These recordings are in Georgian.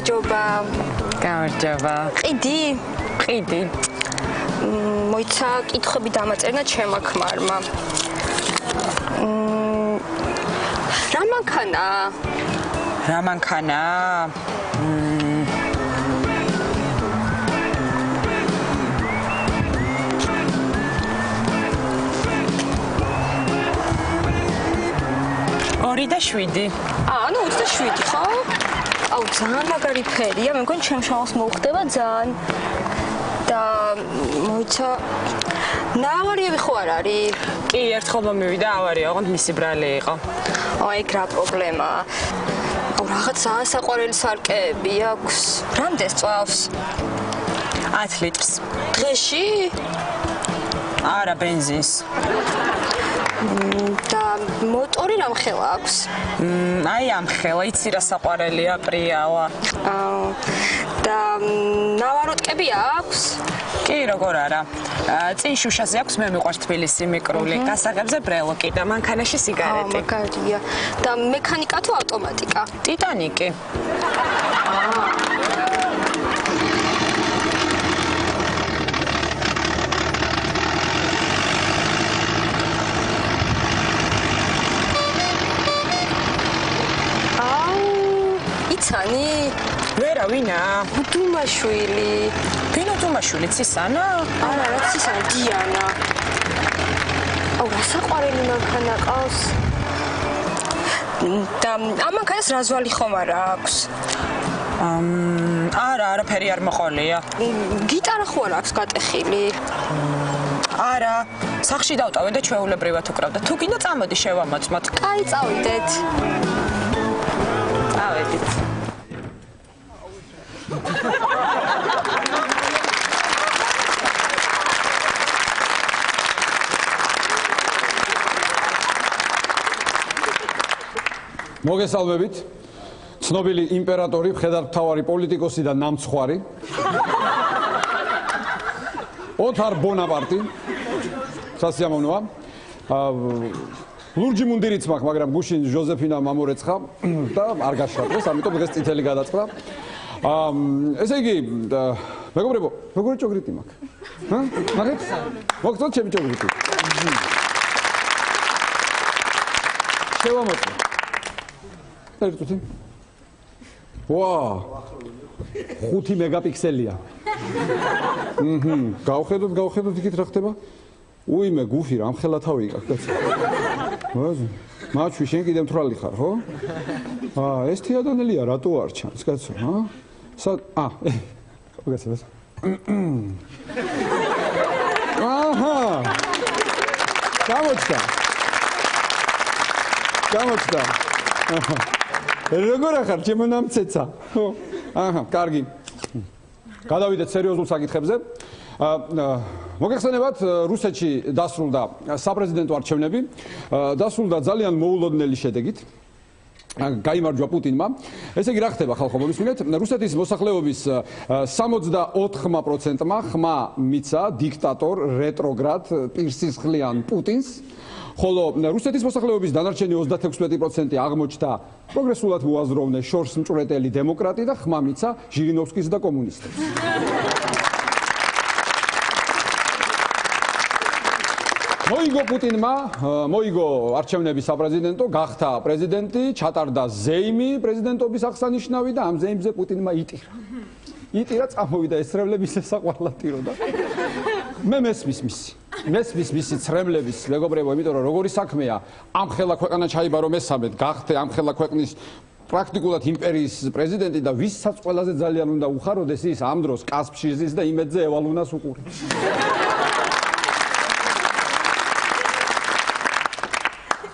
გამარჯობა. გამარჯობა. ყიდი. მოიცა კითხვები დამაწერნა ჩემმა ქმარმა. რა მანქანა? ორი და 7. ანუ 27 ხო? აუ ძალიან მაგარი ფერია, მე მგონი ჩემ შავს მოუხდება ძალიან. და მოიცა ნავარიები ხო არ არის? კი, ერთხელ მომივიდა ავარია, ოღონდ მისი ბრალი იყო. აი, რა პრობლემაა? აუ რაღაც საყვარელი სარკეები აქვს. რამდენს წვავს? 10 ლიტრს. დღეში? არა, ბენზინს. და მოტორი რამხელა აქვს? აი ამხელა, იცი რა საყვარელია, პრიალა. და ნავაროტკები აქვს? კი, როგორ არა. წინ შუშაზე აქვს, მე მიყვარს თბილისი მიკრული, გასაღებზე ბრელოკი და მანქანაში სიგარეტი. მაგარია. და მექანიკა თუ ავტომატიკა? ტიტანიკი. იცანი? ვერა, ვინა? დუმაშვილი. ვინო დუმაშვილი, ცისანა? არა, რა ცისანა, დიანა. აუ, რა საყვარელი მანქანა ყავს? და ამ მანქანას რაზვალი ხომ არა აქვს? არა, არაფერი არ მოყოლია. გიტარა ხო არ აქვს გატეხილი? არა, სახში დავტოვე და ჩვეულებრივად უკრავდა. თუ გინდა წამოდი შევამოწმოთ. კაი, წავიდეთ. წავედით. მოგესალმებით. ცნობილი იმპერატორი, მხედართმთავარი პოლიტიკოსი და ნამცხვარი. ოთარ ბონაპარტი. სასიამოვნოა. ლურჯი მუნდირიც მაქვს, მაგრამ გუშინ ჟოზეფინა მამორეცხა და არ გაშრატეს, ამიტომ დღეს წითელი გადაწყდა. ესე იგი, მეგობრებო, როგორი ჭოგრიტი მაქვს? ნახეთ? მოგწონთ ჩემი ჭოგრიტი? შევამოწმე. ერთუთი. ვა! 5 მეგაპიქსელია. გავხედოთ იქით რა ხდება? უიმე, გუფი რამხელა თავი იქ კაცო. მაჩვი, შენ კიდე მთვრალი ხარ, ხო? ეს თეადონელია, რატო არ ჩანს, კაცო, მოგესალმებით. გამოჩნდა. როგორ ახარ, ჩემო ნამცეცა? კარგი. გადავიდეთ სერიოზულ საკითხებზე. მოგეხსენებათ, რუსეთში დასრულდა საპრეზიდენტო არჩევნები. დასრულდა ძალიან მოულოდნელი შედეგით. გაიმარჯვა პუტინმა. ესე იგი, რა ხდება ხალხო, მომისმინეთ? რუსეთის მოსახლეობის 64%-მა ხმა მიცა დიქტატორ, რეტროგრად, პირსისხლიან პუტინს. ხოლო რუსეთის მოსახლეობის დანარჩენი 36% აღმოჩნდა პროგრესულად მოაზროვნე, შორს მჭვრეტელი დემოკრატი და ხმა მიცა ჟირინოვსკის და კომუნისტებს. მოიგო პუტინმა, მოიგო არჩევნების საპრეზიდენტო, გახდა პრეზიდენტი, ჩატარდა ზეიმი პრეზიდენტობის აღსანიშნავი და ამ ზეიმზე პუტინმა იტირა, წამოვიდა ესრებლების საყვარლად ტიროდა. მე მესმის მისი ცრემლების, მეგობრებო, იმიტომ რომ როგორი საქმეა, ამხელა ქვეყანა ჩაიბარო მესამედ, გახდე ამხელა ქვეყნის პრაქტიკულად იმპერიის პრეზიდენტი და ვისაც ყველაზე ძალიან უნდა უხაროდეს ის ამ დროს კასპში ზის და იმედზე ევალუნას უყური.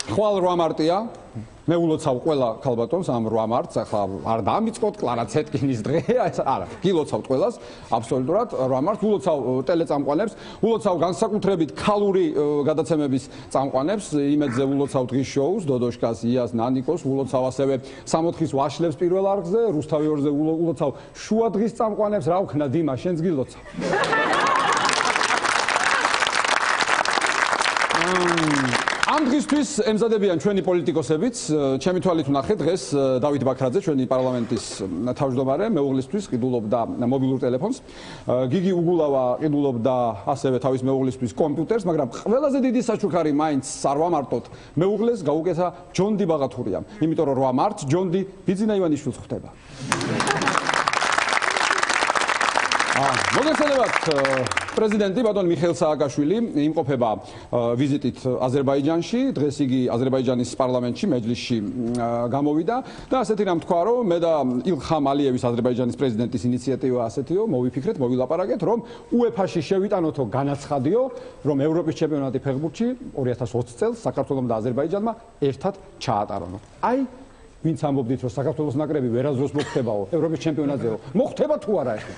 ხვალ 8 მარტია, მე ულოცავ ყველა ქალბატონს ამ 8 მარტს, ახლა არ დამიწყოთ კლარა ცეტკინის დღე, არა, გილოცავთ ყველას, აბსოლუტურად 8 მარტს ულოცავ ტელეწამყვანებს, ულოცავ განსაკუთრებით ქალური გადაცემების წამყვანებს, იმედზე ულოცავ დღის შოუს, დოდოშკას, იას, ნანიკოს, ულოცავ ასევე 64-ის ვაშლებს პირველ არხზე, რუსთავი 2-ზე ულოცავ შუა დღის წამყვანებს, რა ვქნა დიმა, შენც გილოცავ. ამ დღისთვის ემზადებიან ჩვენი პოლიტიკოსებიც, ჩემი თვალით ვნახეთ დღეს დავით ბაქრაძე, ჩვენი პარლამენტის თავმჯდომარე, მეუღლისთვის ყიდულობდა მობილურ ტელეფონს. გიგი უგულავა ყიდულობდა ასევე თავის მეუღლისთვის კომპიუტერს, მაგრამ ყველაზე დიდი საჩუქარი მაინც არ ვამარტოთ მეუღლეს, გაუკეთა ჯონდი ბაღათურიამ. იმიტომ რომ 8 მარტს ჯონდი ბიძინა ივანიშვილს ხვდება. მოგესალმებით პრეზიდენტი ბატონ მიხეილ სააკაშვილი იმყოფება ვიზიტით აზერბაიჯანში. დღეს იგი აზერბაიჯანის პარლამენტში მეჯლისში გამოვიდა და ასეთი რამ თქვა, რომ მე და ილხამ ალიევის აზერბაიჯანის პრეზიდენტის ინიციატივა ასეთიო, მოვიფიქრეთ, მოვილაპარაკეთ, რომ UEFA-ში შევიტანოთო განაცხადიო, რომ ევროპის ჩემპიონატი ფეხბურთში 2020 წელს საქართველოს და აზერბაიჯანმა ერთად ჩაატარონო. აი ვინც ამბობდით, რომ საქართველოს ნაკრები ვერასდროს მოხდებაო ევროპის ჩემპიონატზეო, მოხდება თუ არა ახლა?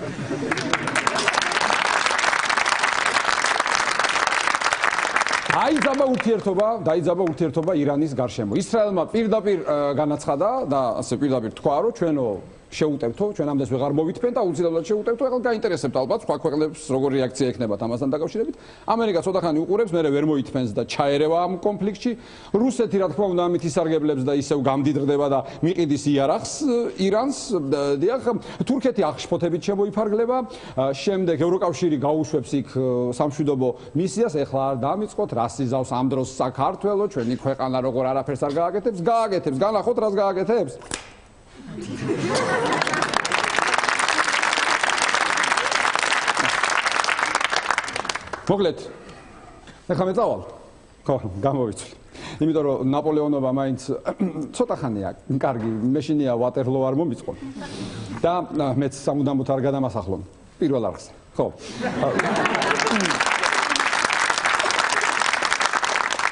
დაიძაბა ურთიერთობა ირანის გარშემო. ისრაელმა პირდაპირ განაცხადა და ასე პირდაპირ თქვა, რომ ჩვენო შეუტევთო, ჩვენ ამდენს ვეღარ მოვითმენ და უცილებლად შეუტევთო, ახლა გაინტერესებთ ალბათ სხვა ქვეყნებს როგორი რეაქცია ექნებათ ამასთან დაკავშირებით. ამერიკა ცოტახანი უყურებს, მე ვერ მოითმენს და ჩაერევა ამ კონფლიქტში. რუსეთი რა თქმა უნდა ამით ისარგებლებს და ისევ გამდიდრდება და მიყიდის იარაღს ირანს. დიახ, თურქეთი აღშფოთებით შემოიფარგლება. შემდეგ ევროკავშირი გაუშვებს იქ სამშვიდობო მისიას, ეხლა არ დამიწყოთ, რას იზავს ამ დროს საქართველო, ჩვენი ქვეყანა როგორ არაფერს არ გააკეთებს, განახოთ რას გააკეთებს. მოკლედ, ეხლა მე წავალ. ხო, გამოვიცვლი. იმიტომ რომ ნაპოლეონობა მაინც ცოტა ხანია, კარგი, მეშინია ვატერლო არ მომიწყო. და მეც სამუდამოდ არ გადამასახლონ. პირველ არხს. ხო.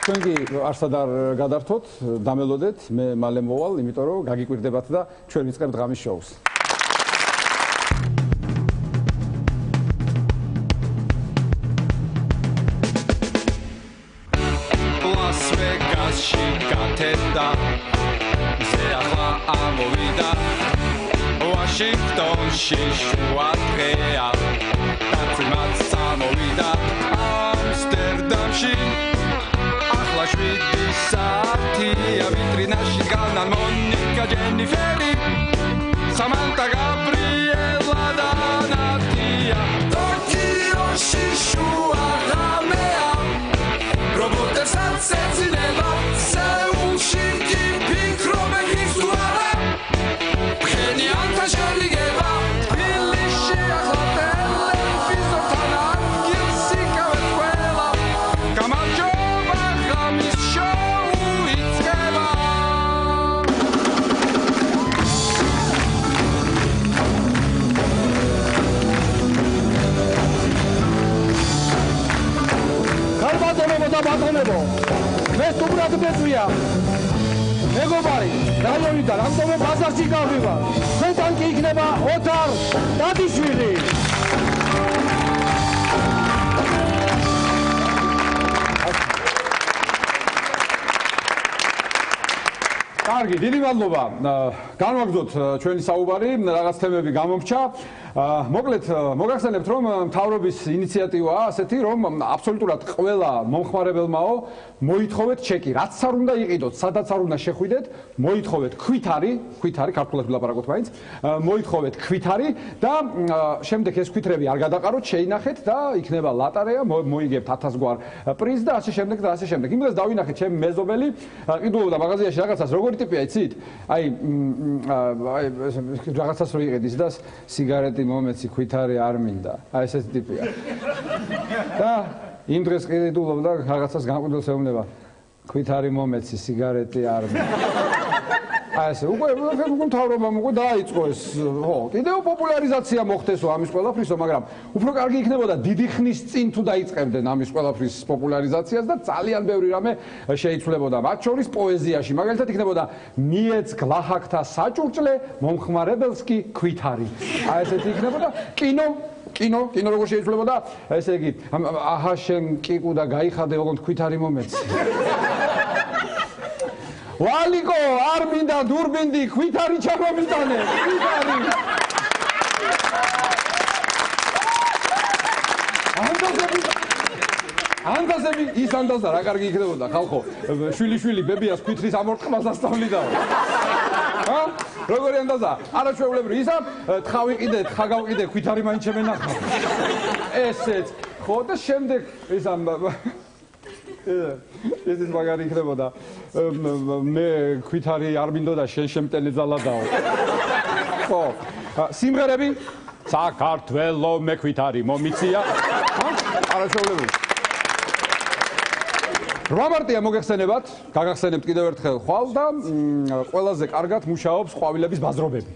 თქვენ კი არსად არ გადართოთ, დამელოდეთ, მე მალე მოვალ, იმიტომ რომ გაგიკვირდებათ და ჩვენ ვიწყებთ ღამის შოუს. ლას-ვეგასში გათენდა, ისე ახლა ამოვიდა, ვაშინგტონში შუა დღეა, კაცმაც სამოვიდა, ამსტერდამში შვიდი საათია ვიტრინაში დგანან მონიკა ჯენიფერი, სამანტა გაბრიელა და ნატია. ტოკიოში შუა ღამეა, რობოტებსაც ეძინება, სეულში კი ფიქრობენ ის თუ არა, ფხენიანთა შელიგება, თბილისში ახლა ტელევიზორთან ადგილს იკავებს ყველა, გამარჯობა. ბატონებო, მე სტუბრად მეწვია. მეგობარი, რაიონიდან ამიტომ ბაზარში გავივა. ჩვენთან კი იქნება ოთარ დადიშვილი. კარგი, დიდი მადლობა. განვაგრძოთ ჩვენი საუბარი, რაღაც თემები გამომრჩა. მოკლედ, მოგახსენებთ, რომ მთავრობის ინიციატივაა ასეთი, რომ აბსოლუტურად ყველა მომხმარებელმაო მოითხოვეთ ჩეკი, რაც არ უნდა იყიდოთ, სადაც არ უნდა შეხვიდეთ, მოითხოვეთ ქვითარი, ქართულად ვილაპარაკოთ მაინც, მოითხოვეთ ქვითარი და შემდეგ ეს ქვითრები არ გადაყაროთ, შეინახეთ და იქნება ლატარეა, მოიგებთ 1000 გვარ პრიზ და ასე შემდეგ და ასე შემდეგ. იმ დღეს დავინახეთ ჩემი მეზობელი, ყიდულობდა მაღაზიაში რაღაცას, როგორი ტიპია იცით? აი რაღაცას რო იყიდის და სიგარეტი მომეცი ქვითარი არ მინდა. აი ესეთი ტიპია. და იმ დღეს ყიდულობდა რაღაცას განკვდილს ეუბნება. ქვითარი მომეცი, სიგარეტი არ მინდა. აი ესე, უკვე მთავრობამ უკვე დაიწყო ეს, ხო, კიდევ პოპულარიზაცია მოხდესო ამის ყველაფრისო, მაგრამ უფრო კარგი იქნებოდა დიდი ხნის წინ თუ დაიწყებდნენ ამის ყველაფრის პოპულარიზაციას და ძალიან ბევრი რამე შეიცვლებოდა, მათ შორის პოეზიაში, მაგალითად იქნებოდა მიეც გლახაკთა საჭურჭლე, მომხმარებელს კი ქვითარი. აი ესეთი იქნებოდა კინო როგორ შეიცვლებოდა, ესე იგი, აჰა შენ კიკუ და გაიხადე ოღონდ ქვითარი მომეცი. ვალიკო, არ მინდა დურბინდი, ქვითარი ჩამომიტანე, ქვითარი. ანდაზე ინტერესები ის ანდაზა რა კარგი იქნებოდა ხალხო შვილი ბებიას ქვითრის ამორტყმას ასწავლიდაო ა როგორი ანდაზა არაჩვეულებრივი ისა თხა გავყიდე ქვითარი მაინც შემენახა ესეც ხო და შემდეგ ისა ეს ის მაგარი იქნებოდა მე ქვითარი არ მინდოდა შენ შემტენი ძალადაო ხო სიმღერები საქართველო მე ქვითარი მომიცია არაჩვეულებრივი 8 მარტია მოგეხსენებათ, გაგახსენებთ კიდევ ერთხელ ხვალ და ყველაზე კარგად მუშაობს ყვავილების ბაზრობები.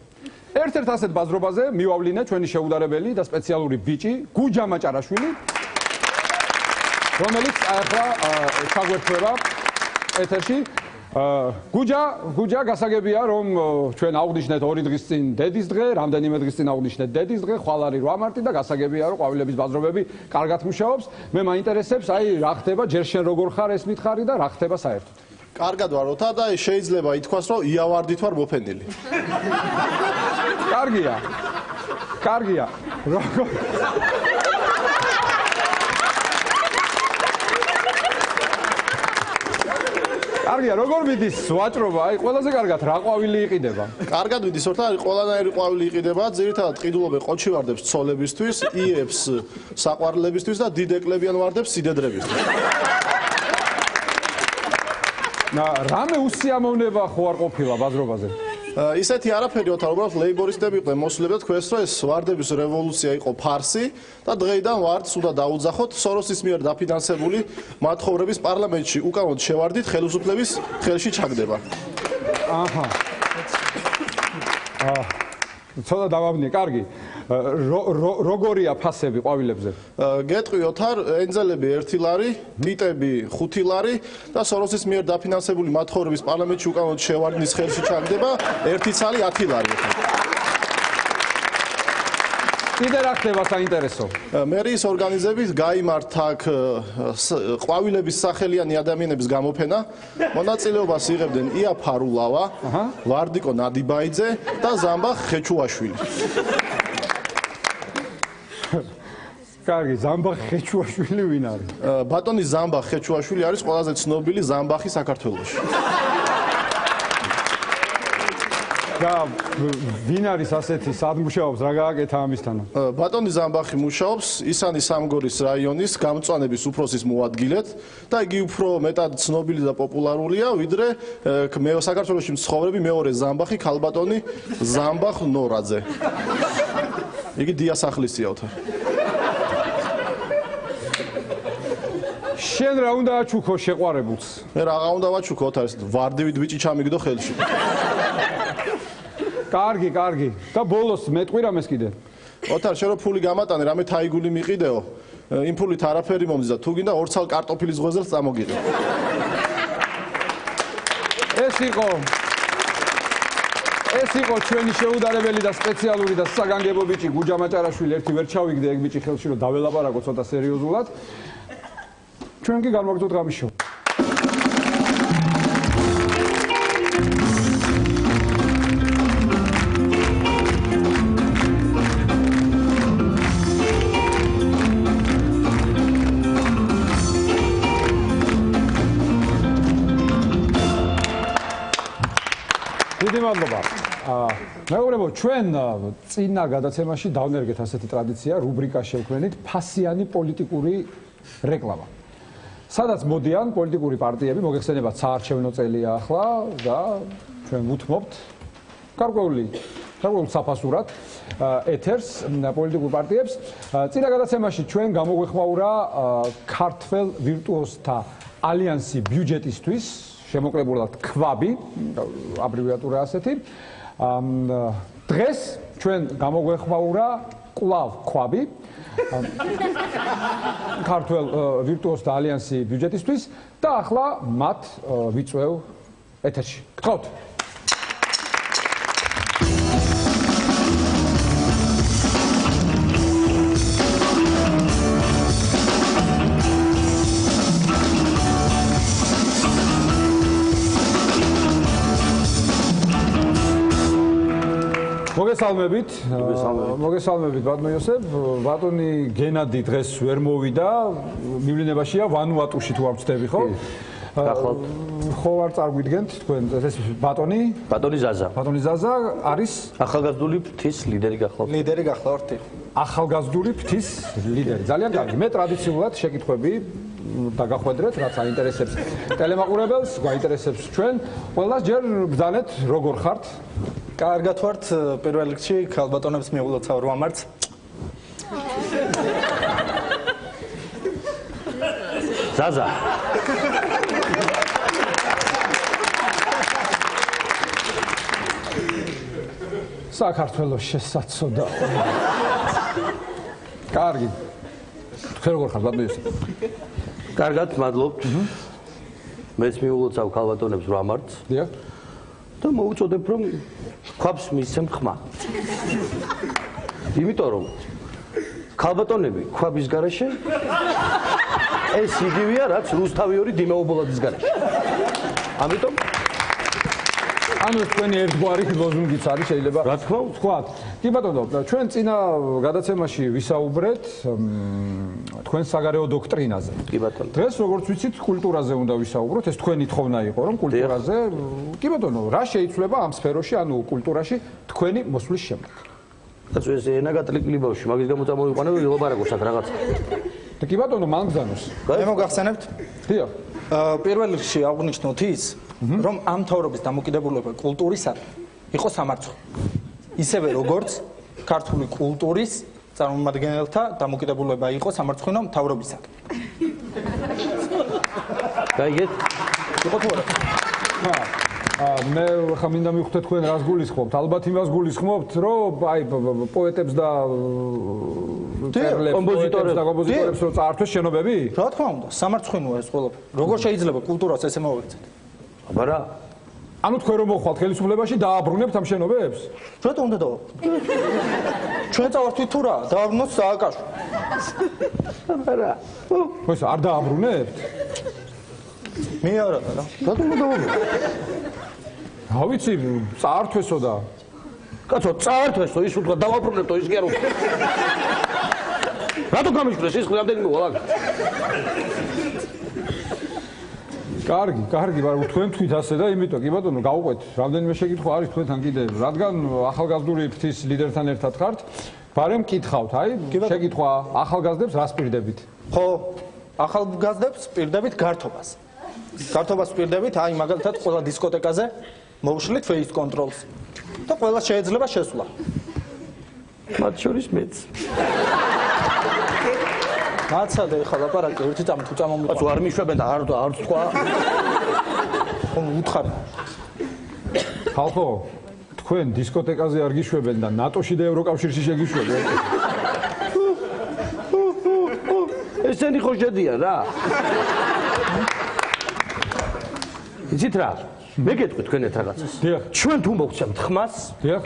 ერთ-ერთ ასეთ ბაზრობაზე მივავლინე ჩვენი შეუდარებელი და სპეციალური ბიჭი გუჯა მაჭარაშვილი, რომელიც ახლა ჩაგვერთვება ეთერში. გუჯა გასაგებია რომ ჩვენ აღვნიშნეთ 2 დღის წინ დედის დღე, რამდენიმე დღის წინ აღვნიშნეთ დედის დღე, ხვალ არის 8 მარტი და გასაგებია რომ ყვავილების ბაზრობები კარგად მუშაობს. მე მაინტერესებს აი რა ხდება ჯერ შენ როგორ ხარ ეს მითხარი და რა ხდება საერთოდ. კარგად ვარ ოთა და შეიძლება ითქვას რომ იავარდით ვარ მოფენილი. კარგია. კარგია, როგორ მიდის ვაჭრობა? აი, ყველაზე კარგად რა ყვავილი იყიდება? კარგად მიდის, ორთა არის ყველანაირი ყვავილი იყიდება, ძირითადად ყიდულობე ყოჩი ვარდებს ცოლებისთვის, იებს საყვარლებისთვის და დიდ-ეკლებიან ვარდებს სიდედრებისთვის. რამე უსიამოვნება ხო არ ყოფილა ბაზრობაზე? ისეთი არაფერი ოთა, უბრალოდ ლეიბორისტები იყვნენ მოსულები და თქვენს რომ ეს ვარდების რევოლუცია იყო ფარსი და დღეიდან ვარდს უნდა დაუძახოთ სოროსის მიერ დაფინანსებული მათხოვრების პარლამენტში უკანონოდ შევარდით ხელისუფლების ხელში ჩაგდება. აჰა. ცოტა დავაბნიე, კარგი. როგორია ფასები ყვავილებზე? გეტყვი ოთარ, ენძელები 1 ლარი, ტიტები 5 ლარი და სოროსის მიერ დაფინანსებული მათხოვრების პარლამენტში უკანონოდ შევარდნის ხელში ჩაგდება 1 ცალი 10 ლარი. კიდე რა ხდება საინტერესო? მერიის ორგანიზებით გაიმართა აქ ყვავილების სახელიანი ადამიანების გამოფენა. მონაწილეობას იღებდნენ ია ფარულავა, ვარდიკო ნადიბაიძე და ზამბახ ხეჩუაშვილი. კარგი, ზამბახ ხეჩუაშვილი ვინ არის? ბატონი ზამბახ ხეჩუაშვილი არის ყველაზე ცნობილი ზამბახი საქართველოში. და ვინ არის ასეთი, სად მუშაობს, რა გააკეთა ამისთან? ბატონი ზამბახი მუშაობს ისანი სამგორის რაიონის გამწვანების უფროსის მოადგილედ და იგი უფრო მეტად ცნობილი და პოპულარულია, ვიდრე მე საქართველოში მცხოვრები მეორე ზამბახი ქალბატონი ზამბახ ნორაძე. იგი დიასახლისია ოთა. შენ რა უნდა აჩუქო შეყვარებულს? მე რა უნდა ვაჩუქო ოთა, ეს ვარდივით ბიჭი ჩამიგდო ხელში. კარგი. და ბოლოს მეტყვი რამეს კიდე? ოთარ, შენ რო ფული გამატანე, რამე თაიგული მიყიდეო. იმ ფულით არაფერი მომდის და თუ გინდა 2 ცალ კარტოფილის ღოზელს წამოგიღე. ეს იყო ჩვენი შეუდარებელი და სპეციალური და საგანგებო ბიჭი გუჯა მაჭარაშვილი. ერთი ვერ ჩავიგდე ეგ ბიჭი ხელში რომ დაველაპარაკო ცოტა სერიოზულად. ჩვენ კი გამოვაგზავნოთ ღამის შოუ. მეგობრებო, ჩვენ წინა გადაცემაში დავნერგეთ ასეთი ტრადიცია, რუბრიკა შევქმნით ფასიანი პოლიტიკური რეკლამა. სადაც მოდიან პოლიტიკური პარტიები, მოგეხსენებათ საარჩევნო წელია ახლა და ჩვენ ვუთმობთ გარკვეულ საფასურად ეთერს პოლიტიკურ პარტიებს. წინა გადაცემაში ჩვენ გამოგვეხმაურა ქართველ ვირტუოზთა ალიანსი ბიუჯეტისთვის, შემოკრებულად ქვაბი, აბრევიატურა ასეთი. დღეს ჩვენ გამოგვეხმაურა კვლავ ქვაბი ქართველ ვირტუოზთა ალიანსი ბიუჯეტისთვის და ახლა მათ ვიწვევ ეთერში. გთხოვთ. მოგესალმებით ბატონო იოსებ. ბატონი გენადი დღეს ვერ მოვიდა. მივლინებაშია ვანუატუში თუ არ ვწდები ხო? ხო არ წარგვიდგენთ თქვენ ეს ბატონი ზაზა. ბატონი ზაზა არის ახალგაზრდული ფრთის ლიდერი გახლავთ. ახალგაზრდული ფრთის ლიდერი. ძალიან კარგი. მე ტრადიციულად შეკითხვები დაგახვედრეთ, რაც აინტერესებს ტელემაყურებელს, გვაინტერესებს ჩვენ. ყველას ჯერ ბრძანეთ, როგორ ხართ? კარგად ვართ, პირველ რიგში ქალბატონებს მიულოცავ 8 მარტს. ზაზა. საქართველოს შესაძოდა. კარგი. თქვენ როგორ ხართ ბატონო იოსებ? კარგად, მადლობთ. მეც მიულოცავ ქალბატონებს 8 მარტს. დიახ. და მოუწოდებ რომ ქვაბს მისცემ ხმა. იმიტომ რომ ქალბატონები ქვაბის გარეშე ეს იგივეა რაც რუსთავიორი დიმეობოლაძის გარეშე. ამიტომ ანუ თქვენი ერთგვარი ლოზუნგიც არის შეიძლება რა თქმა უნდა. თქვათ. კი ბატონო, ჩვენ წინა გადაცემაში ვისაუბრეთ თქვენ საგარეო დოქტრინაზე. კი ბატონო. დღეს როგორც ვიცით, კულტურაზე უნდა ვისაუბროთ. ეს თქვენი თხოვნა იყო, რომ კულტურაზე, კი ბატონო, რა შეიცვლება ამ სფეროში, ანუ კულტურაში თქვენი მოსვლის შემდეგ. რაც ეს ენა გატლიკილი ბავშვი, მაგის გამო წამოვიყვანე რომ ილაპარაკოსად რაღაცა. და კი ბატონო, მან გზანოს. მე მოგახსენებთ? დიახ. პირველ რიგში აღვნიშნოთ ის, რომ ამ თავრობის დამოკიდებულება კულტურისადმი იყო სამარცხვო. ისევე როგორც ქართული კულტურის წარმომადგენელთა დამოკიდებულება იყო სამარცხვინო თავრობისადმი. გაიგეთ? იყო თუ არა? მე ხა მინდა მივხვდეთ თქვენ რას გულისხმობთ? ალბათ იმას გულისხმობთ, რომ აი პოეტებს და კომპოზიტორებს რო წაართვეს შენობები? რა თქმა უნდა, სამარცხვინოა ეს ყველაფერი. როგორ შეიძლება კულტურას ესე მოვექცეთ? აბა რა? ანუ თქვენ რომ მოხვალთ ხელისუფლებაში დააბრუნებთ ამ შენობებს? რატომ უნდა დავაბრუნოთ? ჩვენ წავართვით თუ რა? დააბრუნოთ სააკაშო. აბა რა? ხო, არ დააბრუნებთ? მე არა რა. რატომ უნდა დავაბრუნოთ? რა ვიცი, წაართვესო და კაცო, წაართვესო, ის უთქვა დავაბრუნებთო, ის კი არ უთქვა. რატო გამიშვრეს ის რამდენი მოვალ? კარგი, მაგრამ თქვენ თქვით ასე და იმიტომ კი ბატონო, გავუყვეთ. რამდენიმე შეკითხვა არის თქვენთან კიდევ, რადგან ახალგაზრდული ფრთის ლიდერთან ერთად ხართ, ბარემ კითხავთ, აი, შეკითხვა ახალგაზრდებს რას პირდებით? ხო, ახალგაზრდებს პირდებით გართობას. გართობას პირდებით, აი, მაგალითად, ყველა დისკოტეკაზე მოვშლით face controls და ყველა შეიძლება შესვლა. მათ შორის მეც. მაცადე ხა ლაპარაკი ერთი წამი თუ წამომიყვანე. კაცო, არ მიშვებენ და არ თქვა. ხომ უთხარი. ხალხო, თქვენ დისკოტეკაზე არ გიშვებენ და ნატოში და ევროკავშირში შეგიშვებენ. ესენი ხო შედიან რა. იცით რა? მე გეტყვი თქვენეთ რაღაცას. ჩვენ თუ მოგცემთ ხმას,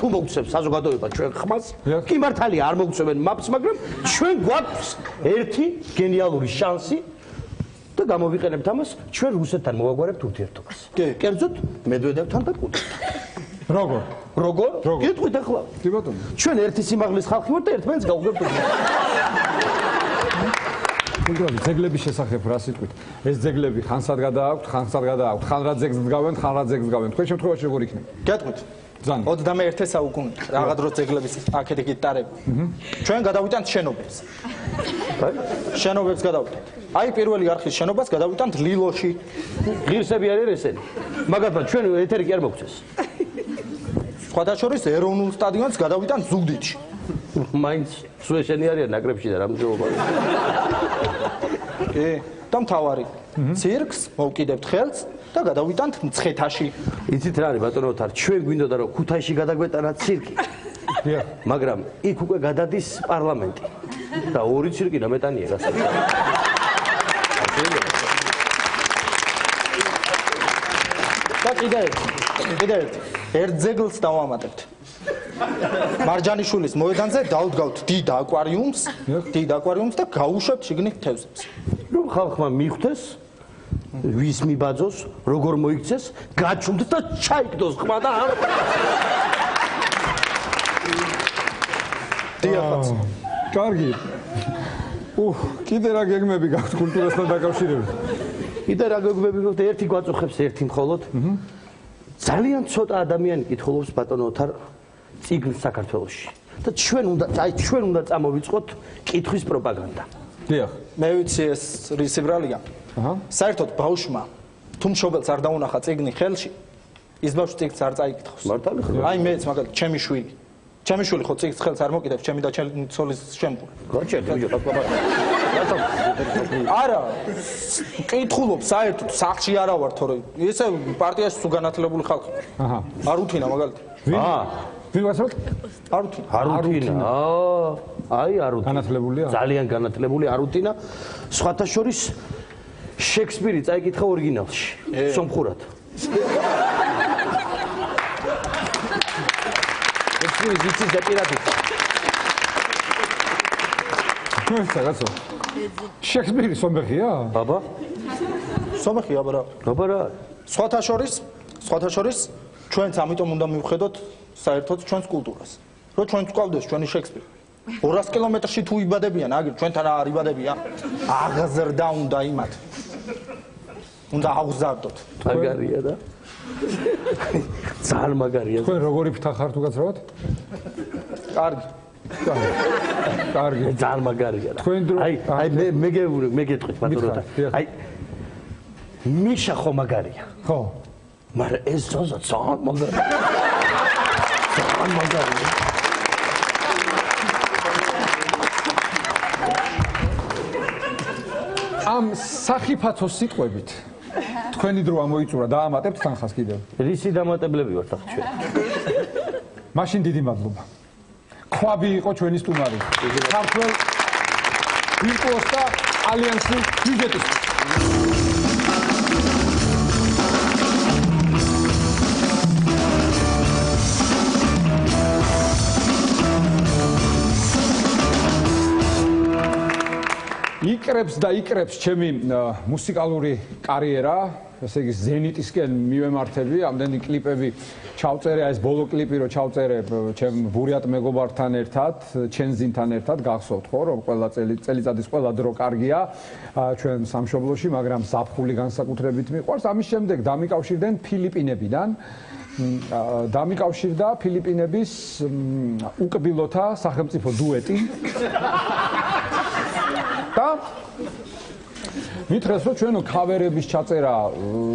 თუ მოგცემთ საზოგადოება ჩვენ ხმას, კი მართალია არ მოგცემენ მაპს, მაგრამ ჩვენ გვაქვს ერთი გენიალური შანსი და გამოვიყენებთ ამას, ჩვენ რუსეთთან მოვაგვარებთ ურთიერთობას. კერძოდ მედვედევთან და პუტინთან. როგორ? გეტყვით ახლა. კი ბატონო. ჩვენ ერთი სიმაღლის ხალხი ვართ და ერთმანეთს გავუგებთ. კულტურული ძეგლების შესახებ რა სიტყვით? ეს ძეგლები ხანსად გადააქვთ, ხან რა ძეგლს დგავენ, ხან რა ძეგლს დგავენ. თქვენ შემთხვევაში როგორ იქნება? გეტყვით. 21 საუკუნე რაღაც დროს ძეგლების აქეთ-იქით ტარები. ჩვენ გადავიტანთ შენობებს. შენობებს გადავიტანთ. აი პირველი არხის შენობას გადავიტანთ ლილოში. ღირსები არის ესენი. მაგალითად ჩვენ ეთერი კი არ მოგცეს. სხვადასხვა ეროვნულ სტადიონს გადავიტანთ ზუგდიდში. მაინც სუეშენი არის ნაკრებში და რამჯერობა. კი, და მთავარი ცირკს მოვკიდებთ ხელს და გადავიტანთ მცხეთაში. იცით რა არის ბატონო თარ, ჩვენ გვინდოდა რომ ქუთაისში გადაგვეტანა ცირკი. მაგრამ იქ უკვე გადადის პარლამენტი და ორი ცირკი დამეტანია გასაგებია. და კიდე ერთ ძეგლს დავამატებთ. მარჯანიშვილის მოედანზე დავდგავთ დიდ აკვარიუმს და გავუშვებთ შიგნით თევზებს. რომ ხალხმა მიხვდეს, ვის მიბაძოს, როგორ მოიქცეს, გაჩუმდეს და ჩაიგდოს ხმა და დიახაც. კარგი. კიდე რა გეგმები გაქვთ კულტურასთან დაკავშირებით? კიდე რა გეგმები გაქვთ? ერთი გვაწუხებს ერთი მხოლოდ. ძალიან ცოტა ადამიანი კითხულობს ბატონო ოთარ წიგნს საქართველოში. და ჩვენ უნდა წამოვიწყოთ კითხვის პროპაგანდა. დიახ. მე ვიცი ეს რის ბრალია. საერთოდ ბავშვმა თუ მშობელს არ დაუნახა წიგნი ხელში, ის ბავშვი წიგნს არ წაიკითხავს. მართალი ხო? აი მეც მაგალითად ჩემი შვილი. ჩემი შვილი ხო წიგნს ხელს არ მოკიდებს, ჩემი და ჩემი ცოლის შემკური. გაჩერდი უჯო პაპა. არა, კითხულობს საერთოდ სახლში არა ვარ თორე ესე პარტიაში თუ განათლებული ხალხი. აჰა. არ უთინა მაგალითად. ვინ ვასწავლეთ? არ უთინა. არუთინა. აი არუთინა. განათლებულია? ძალიან განათლებული არუთინა. სხვათა შორის შექსპირი წაიკითხა ორიგინალში, სომხურად. შექსპირი ვიცის და პირადით. რაღაცა. შექსპირი სომხია? ბაბა? სომხია აბა რა. ბაბა რა? სხვათა შორის ჩვენც ამიტომ უნდა მივხედოთ საერთოდ ჩვენს კულტურას. რომ ჩვენ გვყავდეს ჩვენი შექსპირი. 200 კილომეტრში თუ იბადებიან, აგერ ჩვენთან არ იბადებიან. აღზრდა უნდა იმათ. უნდა აღზარდოთ. მაგარია და ძალიან მაგარია. თქვენ როგორი ფთახარ თუ გაცრავთ? კარგი. კარგი. ძალიან მაგარია. თქვენ დრო აი მე გეტყვით ბატონო. აი მიშა ხო მაგარია. ხო. მაგრამ ეს ზოზა ძალიან მაგარია. ძალიან მაგარია. ამ სახიფათო სიტყვებით თქვენი დრო ამოიწურა დაამატებთ თანხას კიდევ. რისი დამატებლები ვართ ახლა ჩვენ? მაშინ დიდი მადლობა. ქვაბი იყო ჩვენი სტუმარი. ქართველ ვირტუოზთა ალიანსის ბიუჯეტის. იკრებს და იკრებს ჩემი მუსიკალური კარიერა, ესე იგი ზენიტისკენ მივემართები, ამდენი კლიპები ჩავწერე, ეს ბოლო კლიპი რო ჩავწერე ჩემ ბურიატ მეგობართან ერთად, ჩენზინთან ერთად, გახსოვთ ხო, რომ ყველა წელიწადის ყველა დრო კარგია ჩვენ სამშობლოში, მაგრამ ზაფხული განსაკუთრებით მიყვარს. ამის შემდეგ დამიკავშირდნენ ფილიპინებიდან. დამიკავშირდა ფილიპინების უკბილოთა სახელმწიფო დუეტი. და მითხრეს რომ ჩვენო ქავერების ჩაწერა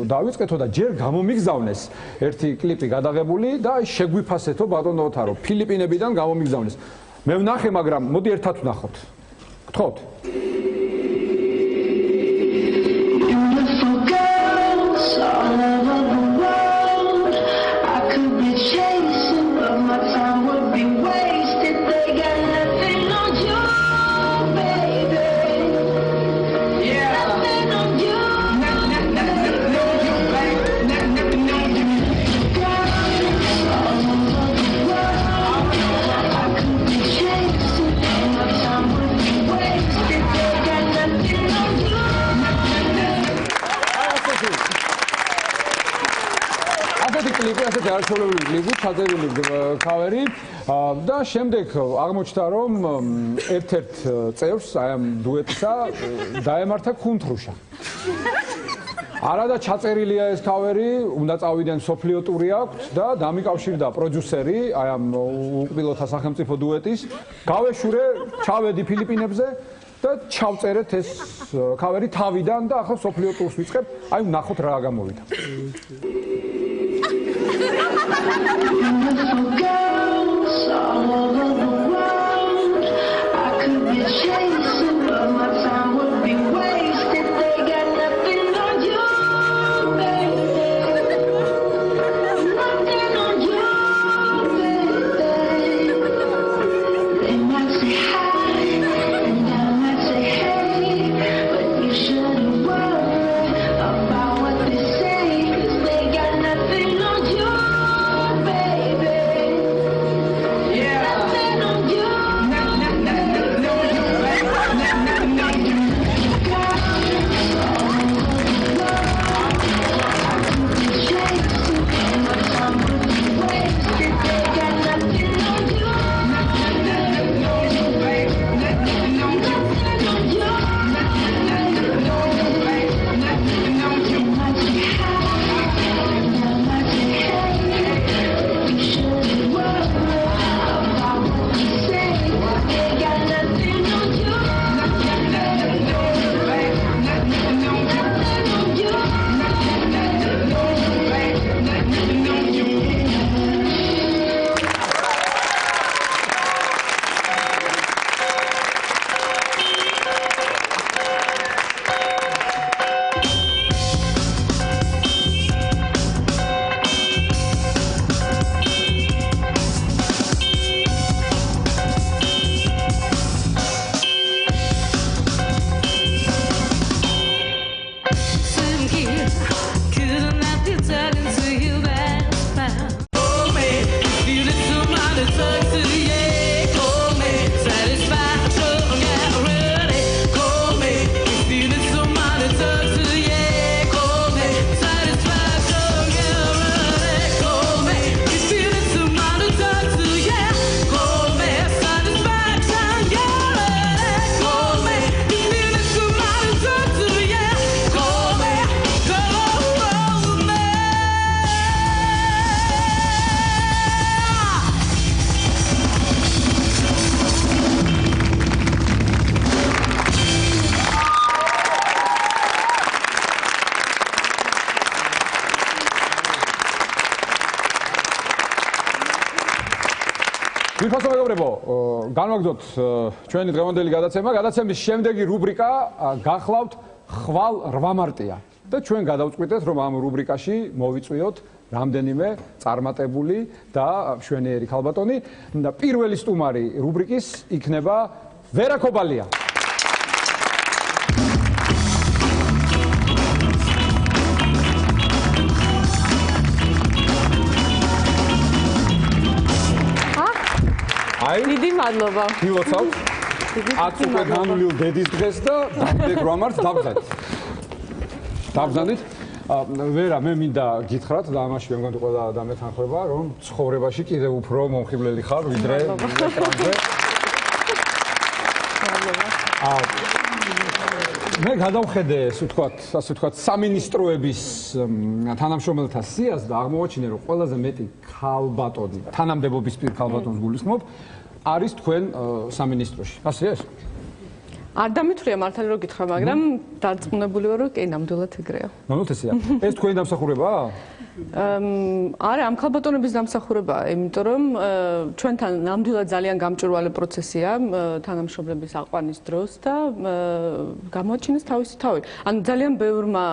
დავიწყეთო და ჯერ გამომიგზავნეს ერთი კლიპი გადაღებული და შეგვიფასეთო ბატონო ოთარო ფილიპინებიდან გამომიგზავნეს. მე ვნახე, მაგრამ მოდი ერთად ვნახოთ. გთხოვთ. არჩეულებული კლიპი, ჩაწერილი ქავერი და შემდეგ აღმოჩნდა რომ ერთ-ერთ წევრს აი ამ დუეტისა დაემართა კუნთრუშა. არა და ჩაწერილია ეს ქავერი, უნდა წავიდნენ სოფლიო ტური აქვს და დამიკავშირდა პროდიუსერი აი ამ უკბილოთა სახელმწიფო დუეტის. გავეშურე, ჩავედი ფილიპინებზე და ჩავწერეთ ეს ქავერი თავიდან და ახლა სოფლიო ტურს ვიწყებ. აი ვნახოთ რა გამოვიდა. Beautiful girls all over the world. I could be chasing, but my time would be wasted. They got nothing on you, baby. Nothing on you, baby. They might say hi, and I might say hey, but you shouldn't worry about what they say, 'cause they got nothing. ვიფასო მეგობრებო, განვაგრძოთ ჩვენი დღევანდელი გადაცემა. გადაცემის შემდეგი რუბრიკა გახლავთ ხვალ 8 მარტია. და ჩვენ გადავწყვიტეთ, რომ ამ რუბრიკაში მოვიწვიოთ რამდენიმე წარმატებული და მშვენიერი ქალბატონი და პირველი სტუმარი რუბრიკის იქნება ვერა ქობალია. დიდი მადლობა. გილოცავთ. 10 უკვე განვლილ დედის დღეს და დამდეგ 8 მარტს დავგზავნით. დავგზავნით. ვერა, მე მინდა გითხრათ და ამაში მე მგონი ყველა დამეთანხმება, რომ ცხოვრებაში კიდევ უფრო მომხიბლელი ხარ, ვიდრე ეკრანზე. მე გადავხედე, ასე ვთქვათ, სამინისტროების თანამშრომელთა სიას და აღმოვაჩინე, რომ ყველაზე მეტი ქალბატონი, თანამდებობის პირ ქალბატონს გულისხმობ, არის თქვენ სამინისტროში. ასეა ეს? არ დამithვრია მართალი რომ გითხრა, მაგრამ დარწმუნებული ვარ, რომ კი, ნამდვილად ეგრეა. ნამდვილად ესეა. ეს თქვენი დამსახურებაა? არა, ამ ქალბატონების დამსახურებაა, იმიტომ რომ ჩვენთან ნამდვილად ძალიან გამჭვირვალე პროცესია თანამშრომლების აყვანის დროს და გამოაჩინეს თავისი თავი. ანუ ძალიან ბევრმა